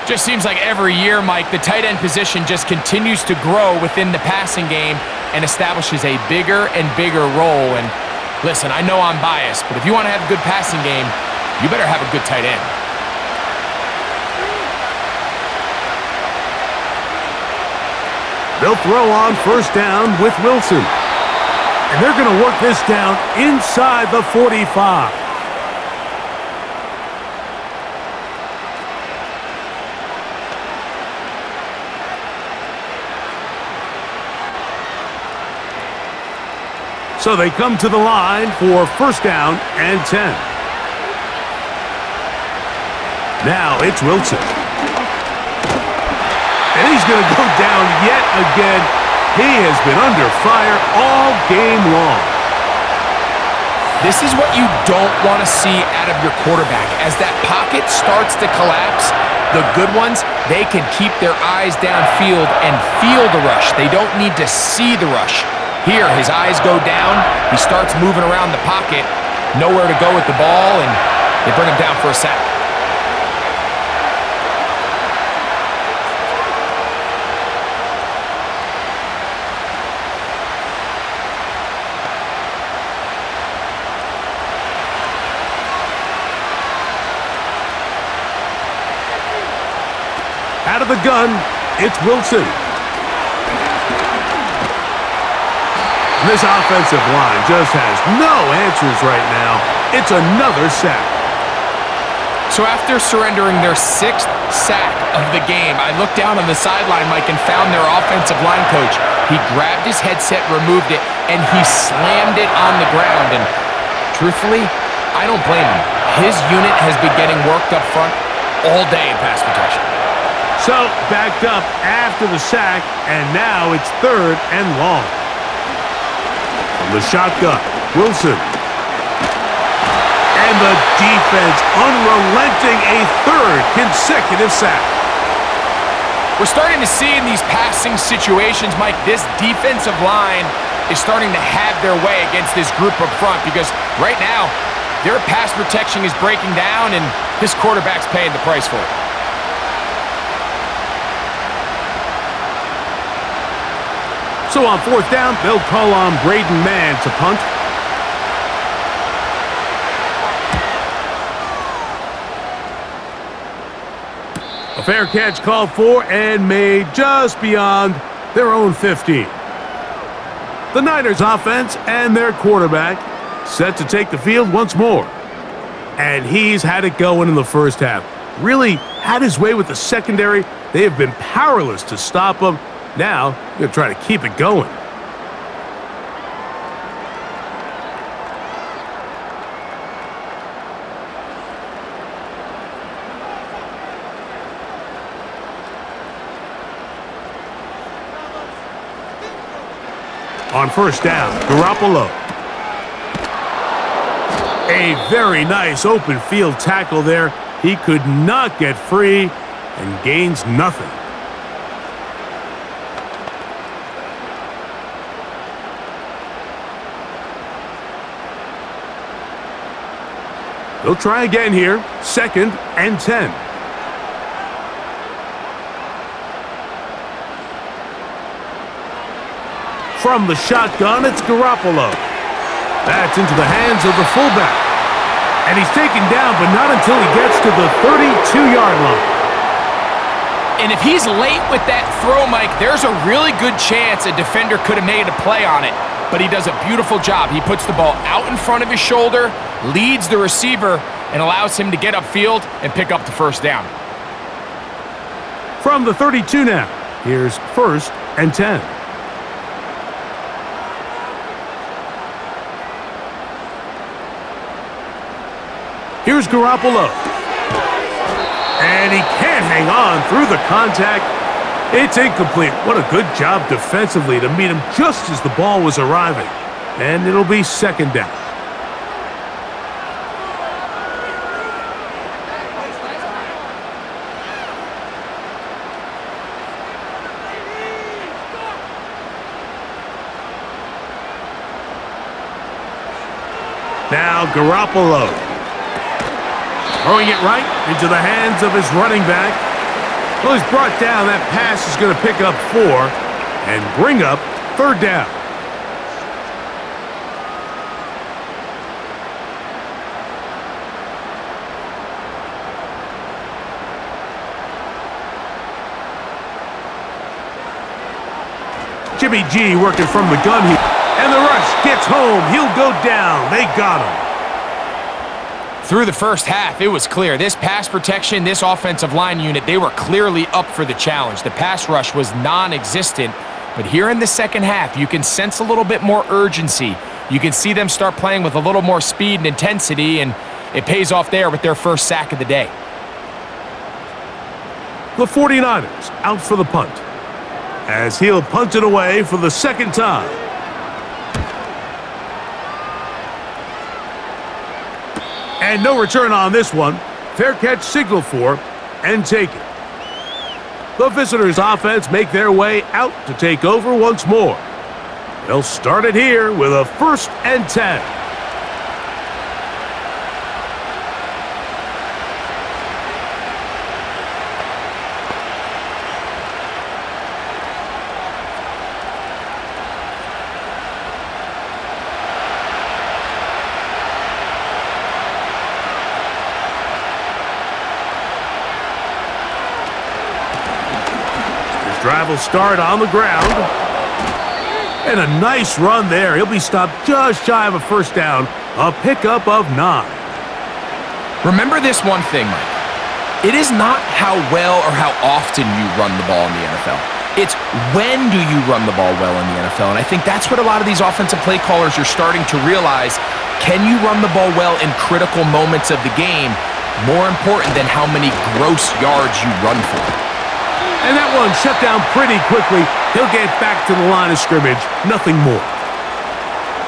Just seems like every year, Mike, the tight end position just continues to grow within the passing game and establishes a bigger and bigger role. And listen, I know I'm biased, but if you want to have a good passing game, you better have a good tight end. They'll throw on 1st down with Wilson. And they're going to work this down inside the 45. So they come to the line for 1st down and 10. Now it's Wilson. And he's going to go down yet again. He has been under fire all game long. This is what you don't want to see out of your quarterback. As that pocket starts to collapse, the good ones, they can keep their eyes downfield and feel the rush. They don't need to see the rush. Here, his eyes go down, he starts moving around the pocket, nowhere to go with the ball, and they bring him down for a sack. Out of the gun, it's Wilson. This offensive line just has no answers right now. It's another sack. So after surrendering their 6th sack of the game, I looked down on the sideline, Mike, and found their offensive line coach. He grabbed his headset, removed it, and he slammed it on the ground. And truthfully, I don't blame him. His unit has been getting worked up front all day in pass protection. So backed up after the sack, and now it's 3rd and long. From the shotgun, Wilson. And the defense unrelenting, a 3rd consecutive sack. We're starting to see in these passing situations, Mike, this defensive line is starting to have their way against this group up front because right now, their pass protection is breaking down and this quarterback's paying the price for it. So on 4th down, they'll call on Braden Mann to punt. A fair catch called for and made just beyond their own 15. The Niners offense and their quarterback set to take the field once more. And he's had it going in the first half. Really had his way with the secondary. They have been powerless to stop him. Now, they're trying to keep it going. On first down, Garoppolo. A very nice open field tackle there. He could not get free and gains nothing. They'll try again here. 2nd and 10. From the shotgun, it's Garoppolo. That's into the hands of the fullback. And he's taken down, but not until he gets to the 32-yard line. And if he's late with that throw, Mike, there's a really good chance a defender could have made a play on it. But he does a beautiful job. He puts the ball out in front of his shoulder, leads the receiver, and allows him to get upfield and pick up the first down. From the 32 now, here's 1st and 10. Here's Garoppolo. And he can't hang on through the contact. It's incomplete. What a good job defensively to meet him just as the ball was arriving. And it'll be 2nd down. Now Garoppolo. Throwing it right into the hands of his running back. Well, he's brought down. That pass is going to pick up 4 and bring up 3rd down. Jimmy G working from the gun here. And the rush gets home. He'll go down. They got him. Through the first half, it was clear. This pass protection, this offensive line unit, they were clearly up for the challenge. The pass rush was non-existent. But here in the second half, you can sense a little bit more urgency. You can see them start playing with a little more speed and intensity, and it pays off there with their first sack of the day. The 49ers out for the punt, as he'll punt it away for the 2nd time. And no return on this one. Fair catch signal for and take it. The visitors' offense make their way out to take over once more. They'll start it here with a 1st and 10. Drive will start on the ground. And a nice run there. He'll be stopped just shy of a 1st down. A pickup of 9. Remember this one thing, Mike. It is not how well or how often you run the ball in the NFL. It's when do you run the ball well in the NFL. And I think that's what a lot of these offensive play callers are starting to realize. Can you run the ball well in critical moments of the game? More important than how many gross yards you run for. And that one shut down pretty quickly. He'll get back to the line of scrimmage. Nothing more.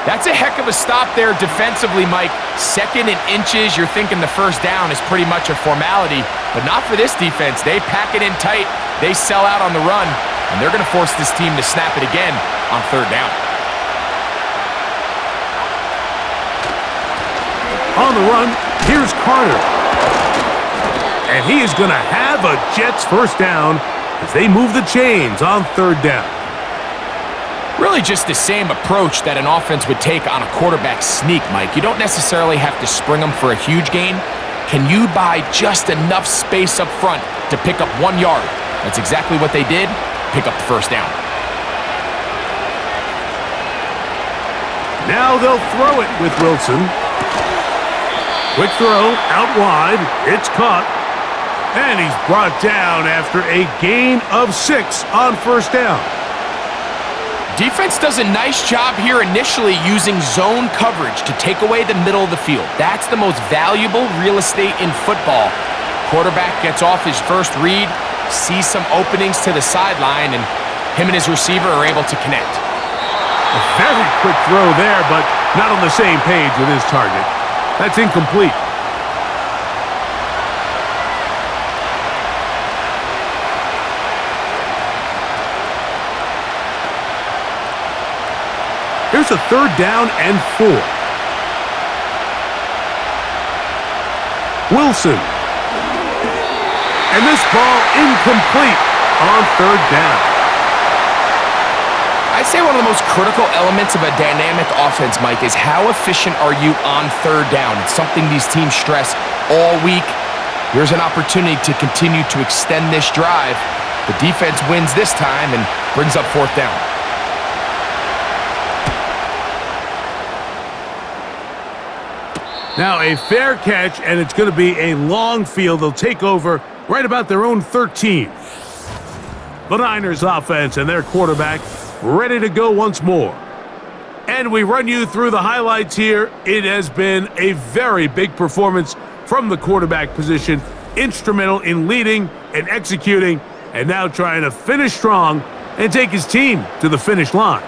That's a heck of a stop there defensively, Mike. 2nd and inches. You're thinking the 1st down is pretty much a formality, but not for this defense. They pack it in tight. They sell out on the run, and they're going to force this team to snap it again on 3rd down. On the run, here's Carter. And he is going to have a Jets 1st down as they move the chains on 3rd down. Really just the same approach that an offense would take on a quarterback sneak, Mike. You don't necessarily have to spring them for a huge gain. Can you buy just enough space up front to pick up 1 yard? That's exactly what they did. Pick up the 1st down. Now they'll throw it with Wilson. Quick throw, out wide. It's caught. And he's brought down after a gain of 6 on 1st down. Defense does a nice job here initially using zone coverage to take away the middle of the field. That's the most valuable real estate in football. Quarterback gets off his first read, sees some openings to the sideline, and him and his receiver are able to connect. A very quick throw there, but not on the same page with his target. That's incomplete. Here's a 3rd down and 4. Wilson. And this ball incomplete on 3rd down. I'd say one of the most critical elements of a dynamic offense, Mike, is how efficient are you on 3rd down? It's something these teams stress all week. Here's an opportunity to continue to extend this drive. The defense wins this time and brings up 4th down. Now a fair catch, and it's going to be a long field. They'll take over right about their own 13. The Niners offense and their quarterback ready to go once more. And we run you through the highlights here. It has been a very big performance from the quarterback position. Instrumental in leading and executing, and now trying to finish strong and take his team to the finish line.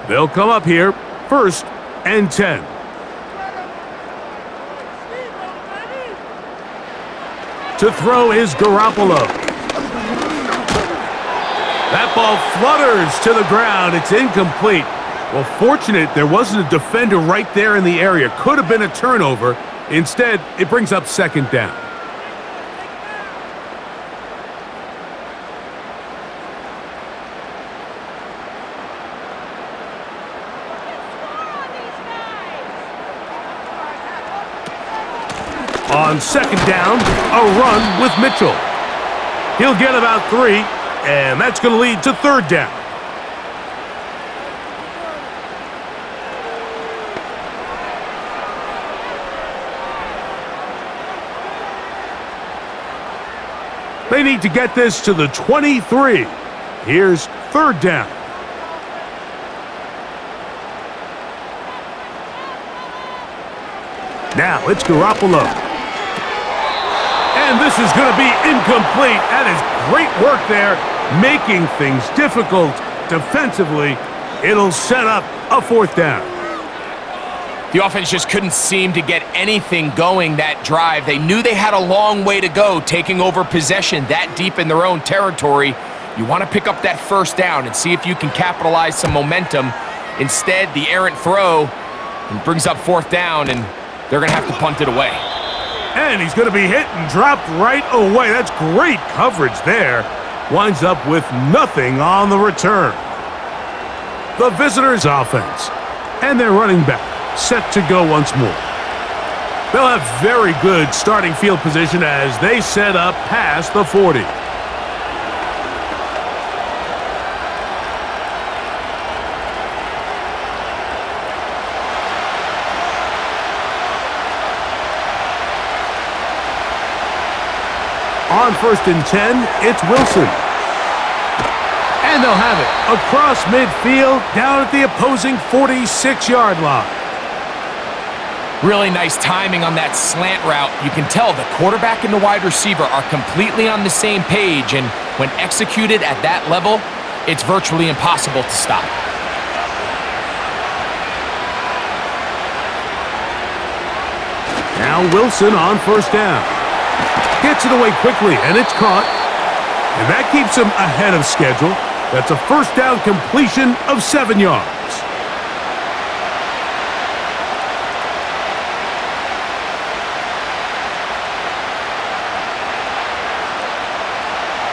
They'll come up here, 1st and 10. To throw is Garoppolo. That ball flutters to the ground. It's incomplete. Well, fortunate there wasn't a defender right there in the area. Could have been a turnover. Instead, it brings up 2nd down. On 2nd down, a run with Mitchell. He'll get about 3, and that's going to lead to 3rd down. They need to get this to the 23. Here's 3rd down. Now it's Garoppolo. And this is going to be incomplete. That is great work there, making things difficult defensively. It'll set up a 4th down. The offense just couldn't seem to get anything going that drive. They knew they had a long way to go, taking over possession that deep in their own territory. You want to pick up that 1st down and see if you can capitalize some momentum. Instead, the errant throw brings up 4th down, and they're going to have to punt it away. And he's going to be hit and dropped right away. That's great coverage there. Winds up with nothing on the return. The visitors' offense and their running back set to go once more. They'll have very good starting field position as they set up past the 40. On 1st and 10, it's Wilson. And they'll have it across midfield, down at the opposing 46-yard line. Really nice timing on that slant route. You can tell the quarterback and the wide receiver are completely on the same page, and when executed at that level, it's virtually impossible to stop. Now Wilson on 1st down. Gets it away quickly, and it's caught. And that keeps him ahead of schedule. That's a 1st down completion of 7 yards.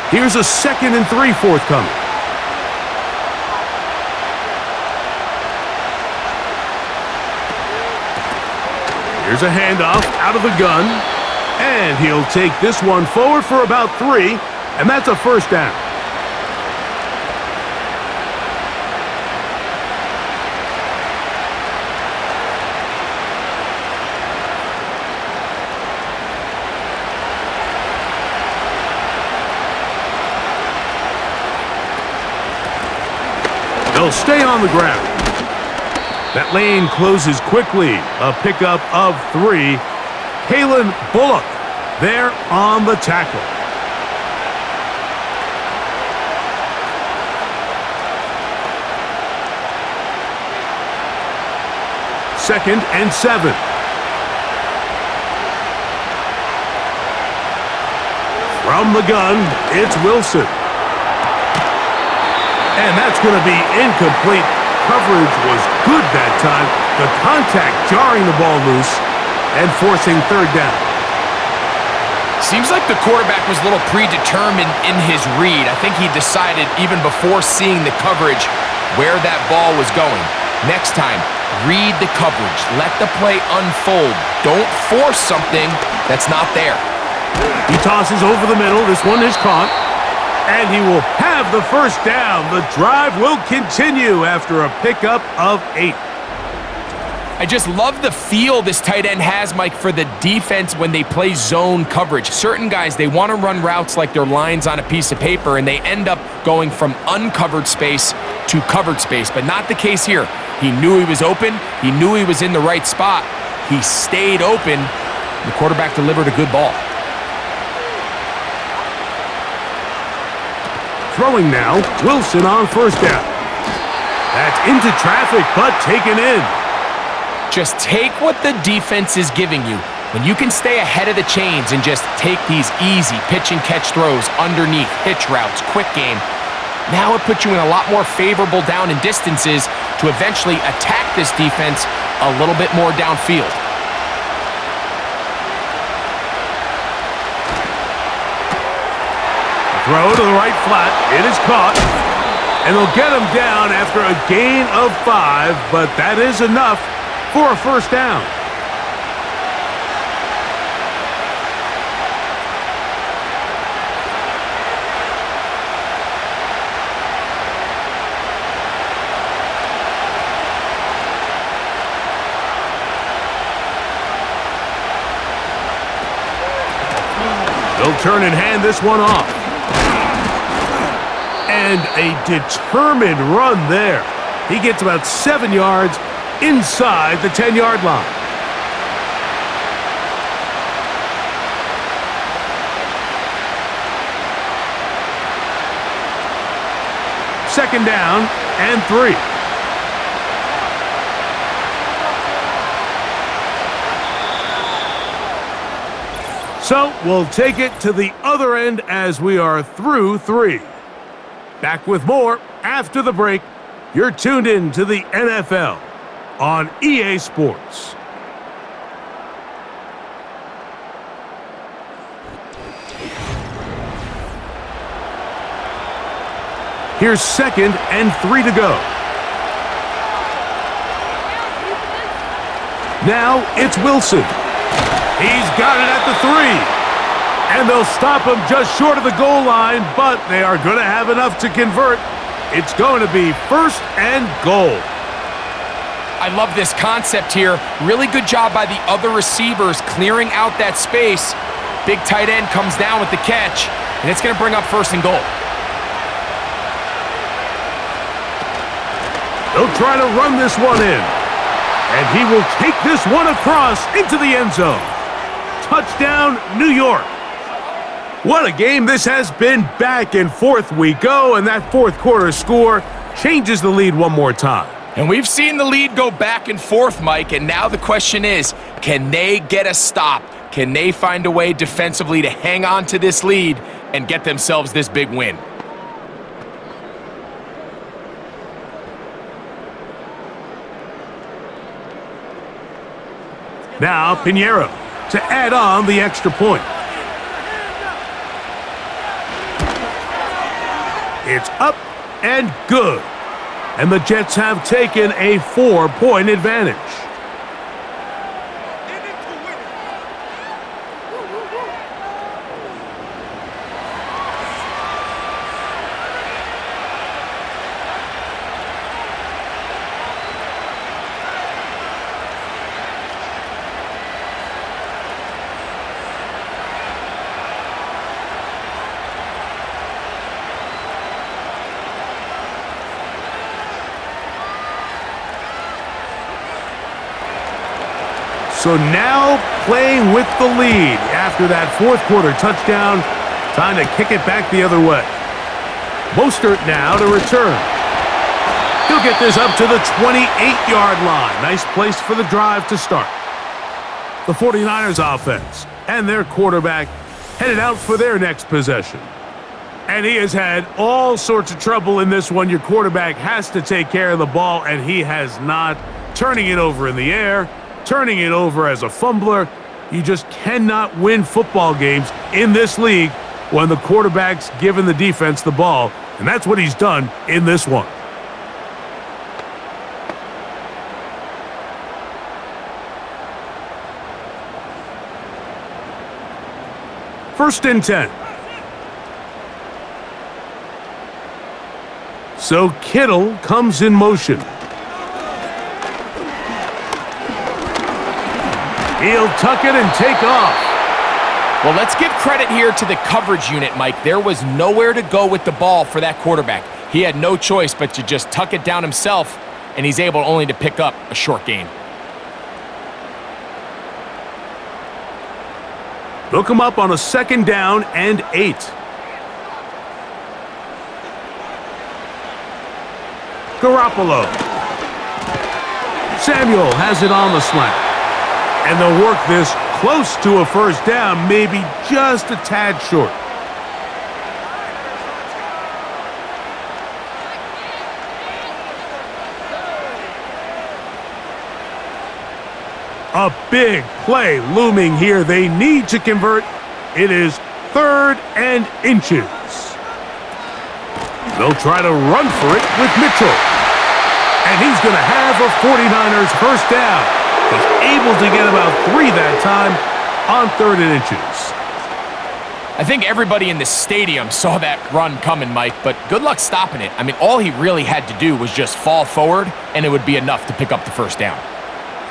Here's a 2nd and 3 forthcoming. Here's a handoff out of the gun. And he'll take this one forward for about 3, and that's a 1st down. They'll stay on the ground. That lane closes quickly. A pickup of 3. Kalen Bullock there on the tackle. Second and 7. From the gun, it's Wilson. And that's going to be incomplete. Coverage was good that time. The contact jarring the ball loose and forcing third down. Seems like the quarterback was a little predetermined in his read. I think he decided even before seeing the coverage where that ball was going. Next time, read the coverage. Let the play unfold. Don't force something that's not there. He tosses over the middle. This one is caught. And he will have the first down. The drive will continue after a pickup of 8. I just love the feel this tight end has, Mike, for the defense when they play zone coverage. Certain guys, they want to run routes like they're lines on a piece of paper, and they end up going from uncovered space to covered space, but not the case here. He knew he was open. He knew he was in the right spot. He stayed open. The quarterback delivered a good ball. Throwing now, Wilson on first down. That's into traffic, but taken in. Just take what the defense is giving you. When you can stay ahead of the chains and just take these easy pitch and catch throws underneath, hitch routes, quick game, now it puts you in a lot more favorable down and distances to eventually attack this defense a little bit more downfield. Throw to the right flat. It is caught. And they'll get him down after a gain of 5, but that is enough for a first down. They'll turn and hand this one off. And a determined run there. He gets about 7 yards inside the 10-yard line. Second down and 3. So we'll take it to the other end as we are through 3. Back with more after the break. You're tuned in to the NFL on EA Sports. Here's second and 3 to go. Now it's Wilson. He's got it at the 3. And they'll stop him just short of the goal line, but they are going to have enough to convert. It's going to be first and goal. I love this concept here. Really good job by the other receivers clearing out that space. Big tight end comes down with the catch, and it's going to bring up first and goal. They'll try to run this one in. And he will take this one across into the end zone. Touchdown, New York. What a game this has been. Back and forth we go, and that fourth quarter score changes the lead one more time. And we've seen the lead go back and forth, Mike, and now the question is, can they get a stop? Can they find a way defensively to hang on to this lead and get themselves this big win? Now Pinheiro to add on the extra point. It's up and good. And the Jets have taken a 4-point advantage. So now playing with the lead after that fourth quarter touchdown, time to kick it back the other way. Mostert now to return. He'll get this up to the 28-yard line. Nice place for the drive to start. The 49ers offense and their quarterback headed out for their next possession. And he has had all sorts of trouble in this one. Your quarterback has to take care of the ball, and he has not. Turning it over in the air, turning it over as a fumbler. You just cannot win football games in this league when the quarterback's giving the defense the ball, and that's what he's done in this one. First and 10. So Kittle comes in motion. He'll tuck it and take off. Well, let's give credit here to the coverage unit, Mike. There was nowhere to go with the ball for that quarterback. He had no choice but to just tuck it down himself, and he's able only to pick up a short gain. They'll come up on a 2nd down and 8. Garoppolo. Samuel has it on the slant. And they'll work this close to a first down, maybe just a tad short. A big play looming here. They need to convert. It is 3rd and inches. They'll try to run for it with Mitchell. And he's going to have a 49ers first down. He's able to get about 3 that time on 3rd and inches. I think everybody in the stadium saw that run coming, Mike, but good luck stopping it. I mean, all he really had to do was just fall forward, and it would be enough to pick up the first down.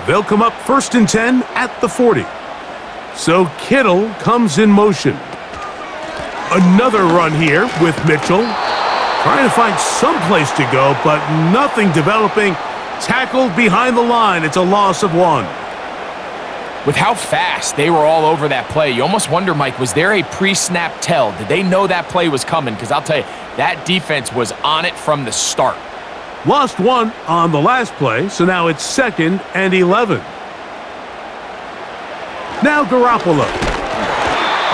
They'll come up 1st and 10 at the 40. So Kittle comes in motion. Another run here with Mitchell. Trying to find some place to go, but nothing developing. Tackled behind the line. It's a loss of 1. With how fast they were all over that play, you almost wonder, Mike, was there a pre-snap tell? Did they know that play was coming? Because I'll tell you, that defense was on it from the start. Lost 1 on the last play, so now it's 2nd and 11. Now Garoppolo.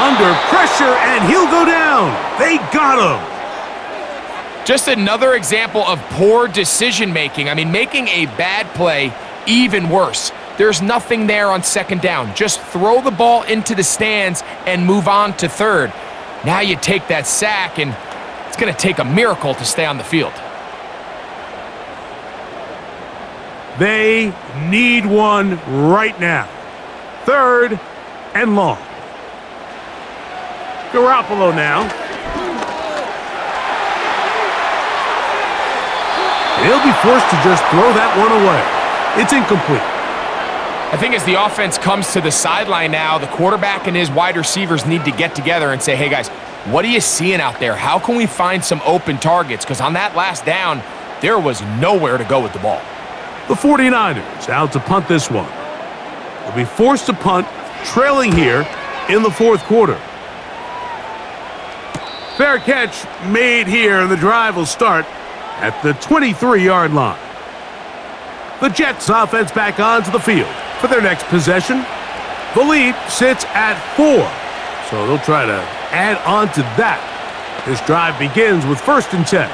Under pressure, and he'll go down. They got him. Just another example of poor decision-making. I mean, making a bad play even worse. There's nothing there on 2nd down. Just throw the ball into the stands and move on to 3rd. Now you take that sack, and it's going to take a miracle to stay on the field. They need one right now. 3rd and long. Garoppolo now. He'll be forced to just throw that one away. It's incomplete. I think as the offense comes to the sideline now, the quarterback and his wide receivers need to get together and say, hey, guys, what are you seeing out there? How can we find some open targets? Because on that last down, there was nowhere to go with the ball. The 49ers out to punt this one. They'll be forced to punt, trailing here in the 4th quarter. Fair catch made here, and the drive will start at the 23-yard line. The Jets offense back onto the field for their next possession. The lead sits at 4, so they'll try to add on to that. This drive begins with 1st and 10.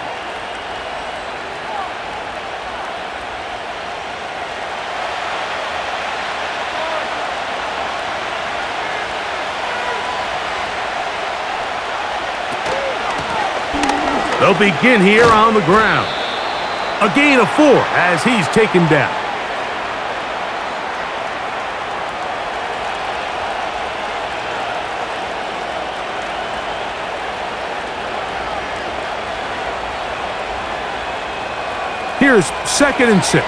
They'll begin here on the ground. A gain of 4 as he's taken down. Here's 2nd and 6.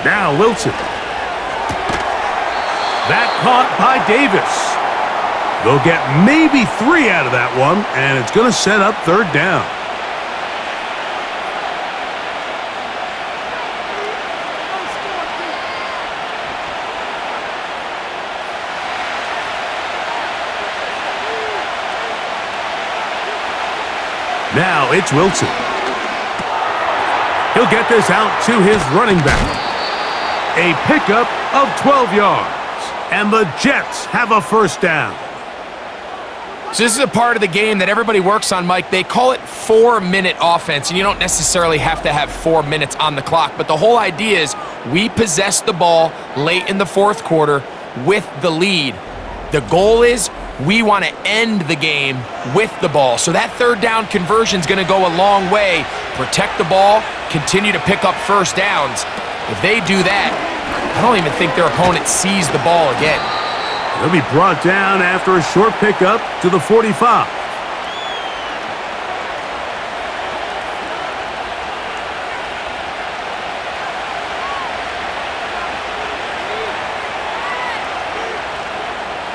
Now Wilson. That caught by Davis. They'll get maybe 3 out of that one, and it's going to set up 3rd down. Now it's Wilson. He'll get this out to his running back. A pickup of 12 yards. And the Jets have a first down. So this is a part of the game that everybody works on, Mike. They call it 4-minute offense, and you don't necessarily have to have 4 minutes on the clock. But the whole idea is we possess the ball late in the fourth quarter with the lead. The goal is we want to end the game with the ball. So that third down conversion is going to go a long way. Protect the ball, continue to pick up first downs. If they do that, I don't even think their opponent sees the ball again. He'll be brought down after a short pickup to the 45.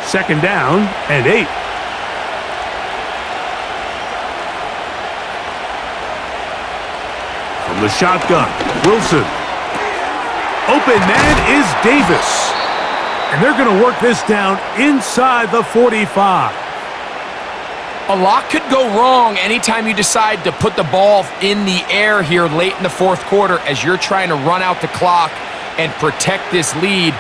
Second down and 8. From the shotgun, Wilson. Open man is Davis. And they're going to work this down inside the 45. A lot could go wrong anytime you decide to put the ball in the air here late in the fourth quarter as you're trying to run out the clock and protect this lead.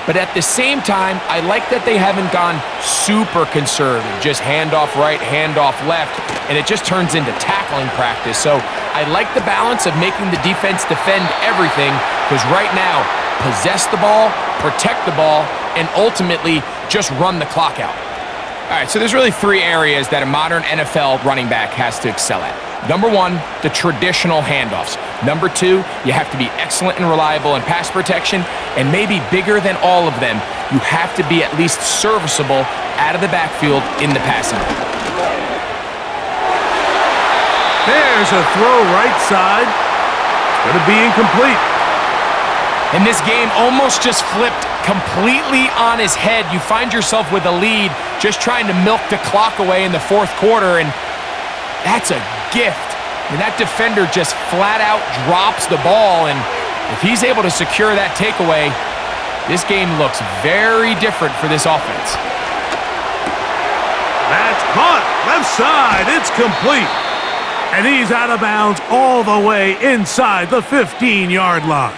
But at the same time, I like that they haven't gone super conservative, just handoff right, handoff left, and it just turns into tackling practice. So I like the balance of making the defense defend everything, because right now, possess the ball, protect the ball, and ultimately just run the clock out. All right, so there's really 3 areas that a modern NFL running back has to excel at. Number 1, the traditional handoffs. Number 2, you have to be excellent and reliable in pass protection, and maybe bigger than all of them, you have to be at least serviceable out of the backfield in the passing game. There's a throw right side. It's going to be incomplete. And this game almost just flipped completely on his head. You find yourself with a lead, just trying to milk the clock away in the fourth quarter, and that's a gift. I mean, that defender just flat out drops the ball, and if he's able to secure that takeaway, this game looks very different for this offense. That's caught. Left side. It's complete. And he's out of bounds all the way inside the 15-yard line.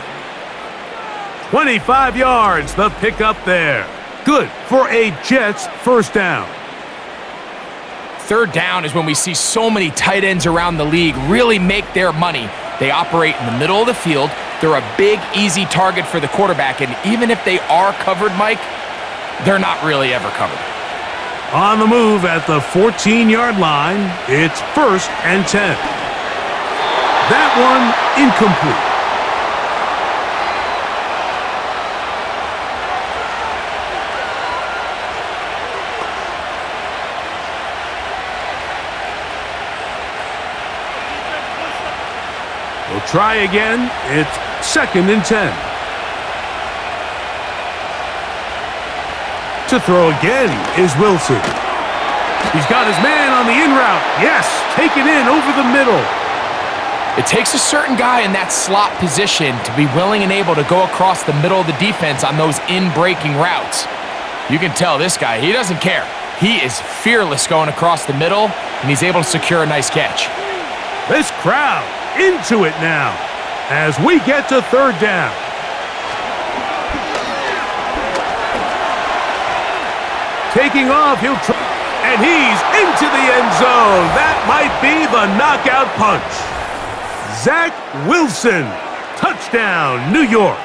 25 yards, the pickup there. Good for a Jets first down. Third down is when we see so many tight ends around the league really make their money. They operate in the middle of the field. They're a big, easy target for the quarterback, and even if they are covered, Mike, they're not really ever covered. On the move at the 14-yard line, it's 1st and 10. That one incomplete. We'll try again. It's 2nd and 10. To throw again is Wilson. He's got his man on the in route. Yes, taken in over the middle. It takes a certain guy in that slot position to be willing and able to go across the middle of the defense on those in-breaking routes. You can tell this guy, he doesn't care. He is fearless going across the middle, and he's able to secure a nice catch. This crowd into it now as we get to 3rd down. Taking off, he'll try, and he's into the end zone. That might be the knockout punch. Zach Wilson, touchdown, New York.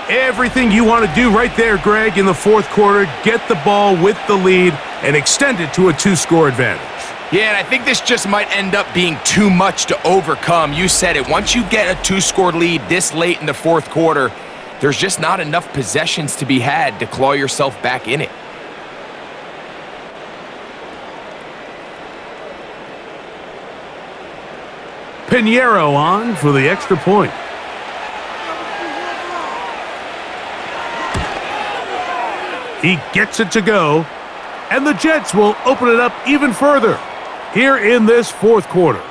Everything you want to do right there, Greg, in the fourth quarter, get the ball with the lead and extend it to a 2-score advantage. Yeah, and I think this just might end up being too much to overcome. You said it. Once you get a 2-score lead this late in the fourth quarter, there's just not enough possessions to be had to claw yourself back in it. Pinheiro on for the extra point. He gets it to go, and the Jets will open it up even further here in this fourth quarter.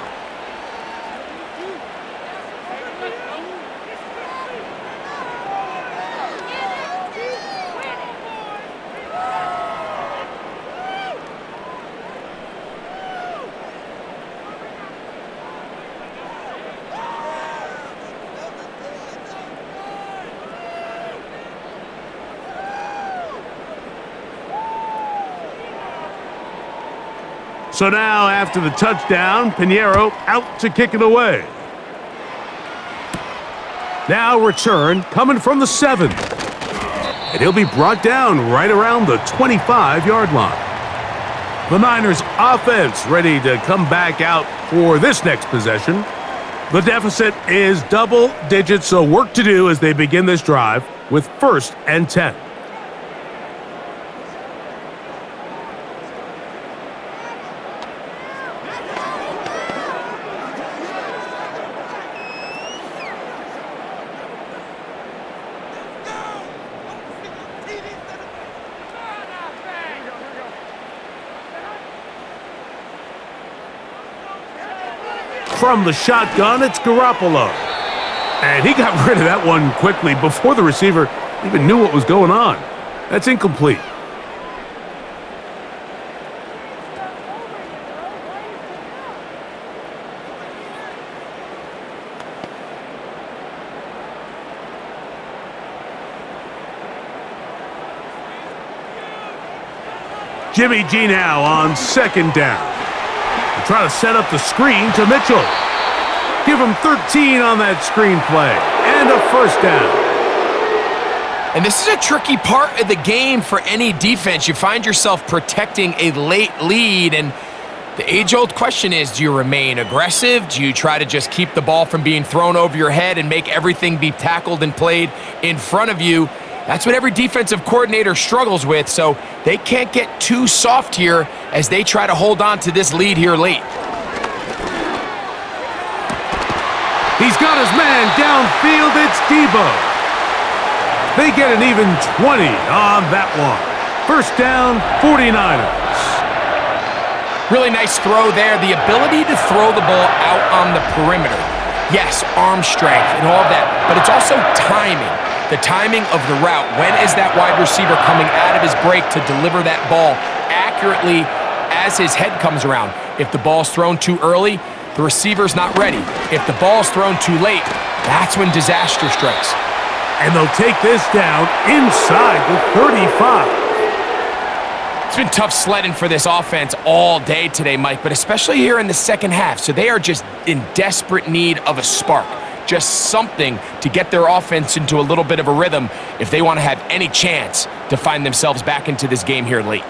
So now, after the touchdown, Pinheiro out to kick it away. Now return coming from the 7. And he'll be brought down right around the 25-yard line. The Niners offense ready to come back out for this next possession. The deficit is double digits, so work to do as they begin this drive with 1st and 10. From the shotgun, it's Garoppolo. And he got rid of that one quickly before the receiver even knew what was going on. That's incomplete. Jimmy G now on 2nd down. Try to set up the screen to Mitchell. Give him 13 on that screen play. And a 1st down. And this is a tricky part of the game for any defense. You find yourself protecting a late lead, and the age-old question is, do you remain aggressive? Do you try to just keep the ball from being thrown over your head and make everything be tackled and played in front of you? That's what every defensive coordinator struggles with, so they can't get too soft here as they try to hold on to this lead here late. He's got his man downfield. It's Debo. They get an even 20 on that one. 1st down, 49ers. Really nice throw there. The ability to throw the ball out on the perimeter. Yes, arm strength and all of that, but it's also timing. The timing of the route. When is that wide receiver coming out of his break to deliver that ball accurately as his head comes around? If the ball's thrown too early, the receiver's not ready. If the ball's thrown too late, that's when disaster strikes. And they'll take this down inside the 35. It's been tough sledding for this offense all day today, Mike, but especially here in the second half. So they are just in desperate need of a spark. Just something to get their offense into a little bit of a rhythm if they want to have any chance to find themselves back into this game here late.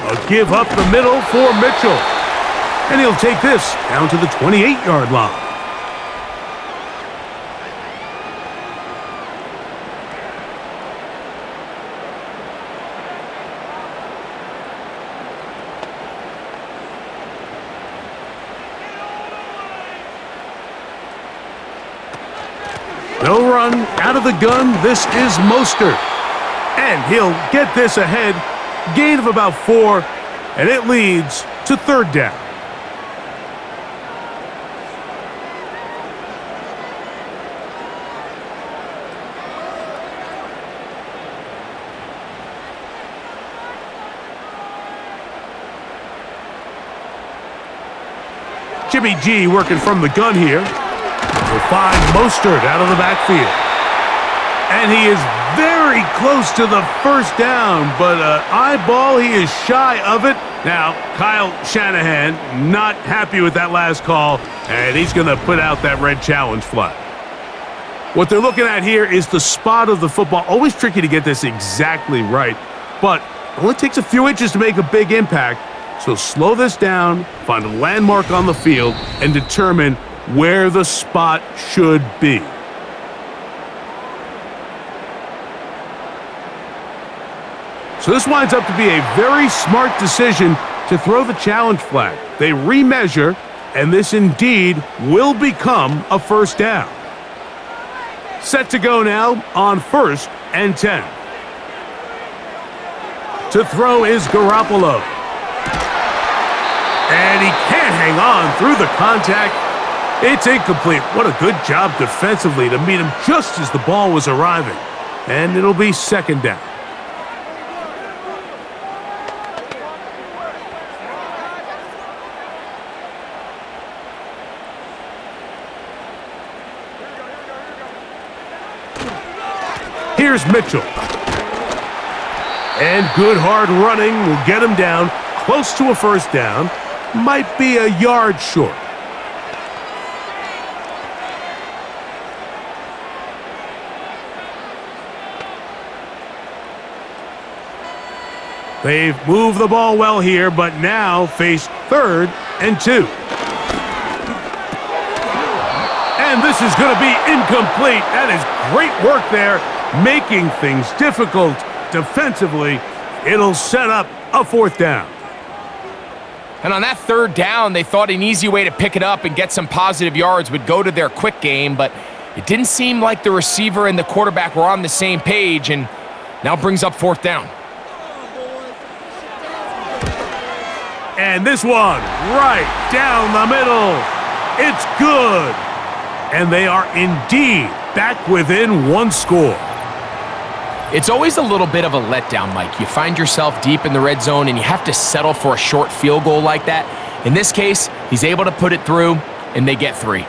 A give up the middle for Mitchell. And he'll take this down to the 28-yard line. No run out of the gun. This is Mostert. And he'll get this ahead. Gain of about 4. And it leads to 3rd down. Jimmy G working from the gun here. We'll find Mostert out of the backfield. And he is very close to the 1st down, but eyeball, he is shy of it. Now, Kyle Shanahan not happy with that last call, and he's going to put out that red challenge flag. What they're looking at here is the spot of the football. Always tricky to get this exactly right, but it only takes a few inches to make a big impact. So slow this down, find a landmark on the field, and determine where the spot should be. So this winds up to be a very smart decision to throw the challenge flag. They remeasure, and this indeed will become a 1st down. Set to go now on 1st and 10. To throw is Garoppolo. And he can't hang on through the contact. It's incomplete. What a good job defensively to meet him just as the ball was arriving. And it'll be 2nd down. Here's Mitchell. And good hard running will get him down. close to a first down, might be a yard short. They've moved the ball well here, but now face 3rd and 2. And this is going to be incomplete. That is great work there, making things difficult defensively. It'll set up a 4th down. And on that 3rd down, they thought an easy way to pick it up and get some positive yards would go to their quick game, but it didn't seem like the receiver and the quarterback were on the same page, and now brings up 4th down. And this one, right down the middle. It's good. And they are indeed back within 1 score. It's always a little bit of a letdown, Mike. You find yourself deep in the red zone and you have to settle for a short field goal like that. In this case, he's able to put it through, and they get 3.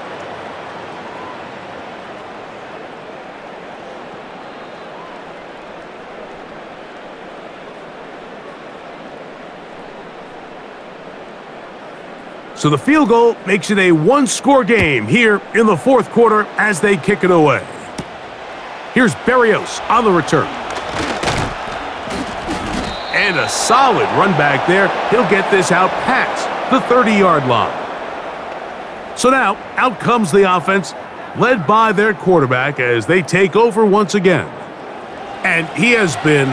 So the field goal makes it a 1-score game here in the 4th quarter as they kick it away. Here's Berrios on the return. And a solid run back there. He'll get this out past the 30-yard line. So now, out comes the offense, led by their quarterback as they take over once again. And he has been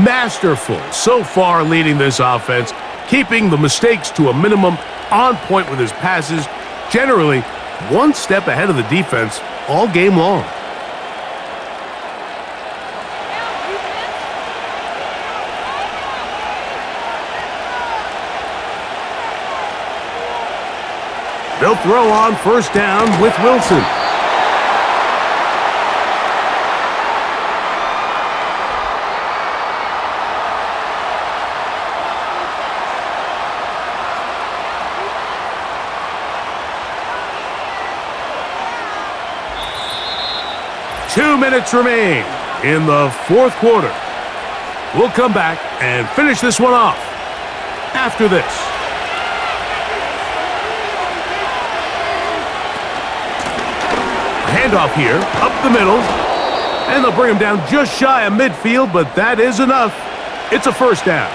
masterful so far leading this offense, keeping the mistakes to a minimum, on point with his passes, generally 1 step ahead of the defense all game long. They'll throw on 1st down with Wilson. Two minutes remain in the 4th quarter. We'll come back and finish this one off after this. Handoff here, up the middle, and they'll bring him down just shy of midfield, but that is enough. It's a 1st down.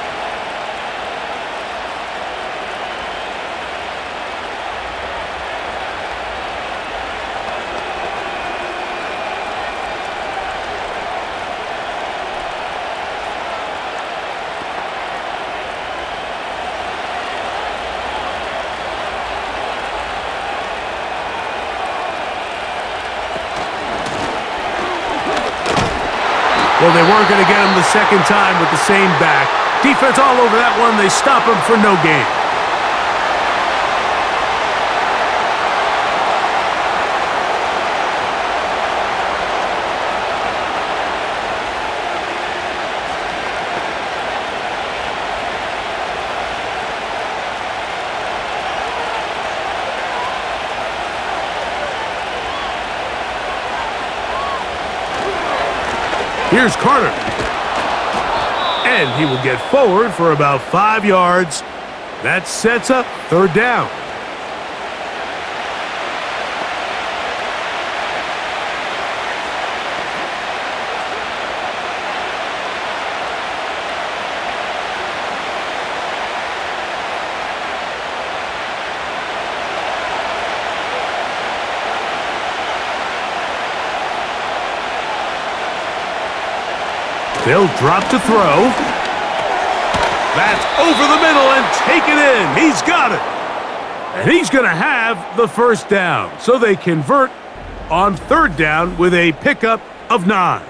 Well, they weren't going to get him the 2nd time with the same back. Defense all over that one. They stop him for no gain. Here's Carter. And he will get forward for about 5 yards. That sets up 3rd down. They'll drop to throw. That's over the middle and take it in. He's got it. And he's going to have the 1st down. So they convert on 3rd down with a pickup of 9.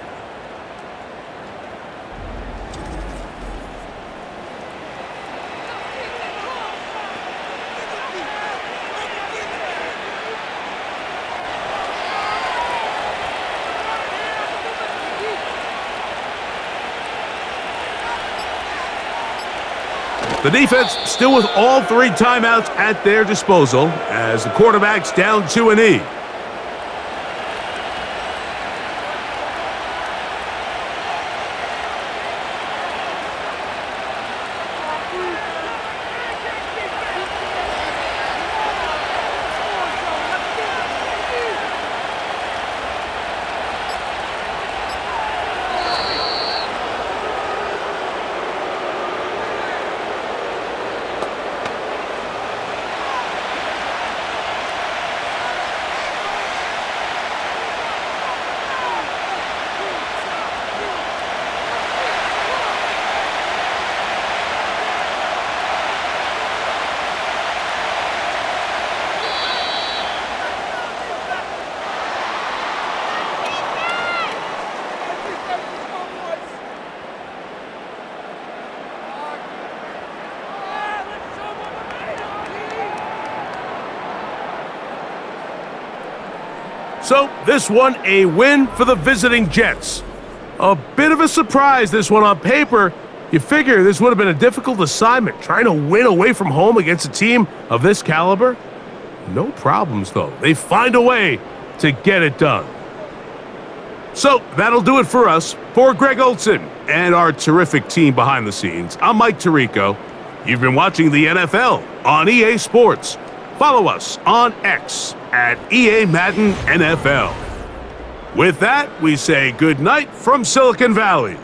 The defense still with all 3 timeouts at their disposal as the quarterback's down to a knee. So this one, a win for the visiting Jets. A bit of a surprise, this one on paper. You figure this would have been a difficult assignment, trying to win away from home against a team of this caliber. No problems, though. They find a way to get it done. So that'll do it for us. For Greg Olson and our terrific team behind the scenes, I'm Mike Tirico. You've been watching the NFL on EA Sports. Follow us on X at EA Madden NFL. With that, we say good night from Silicon Valley.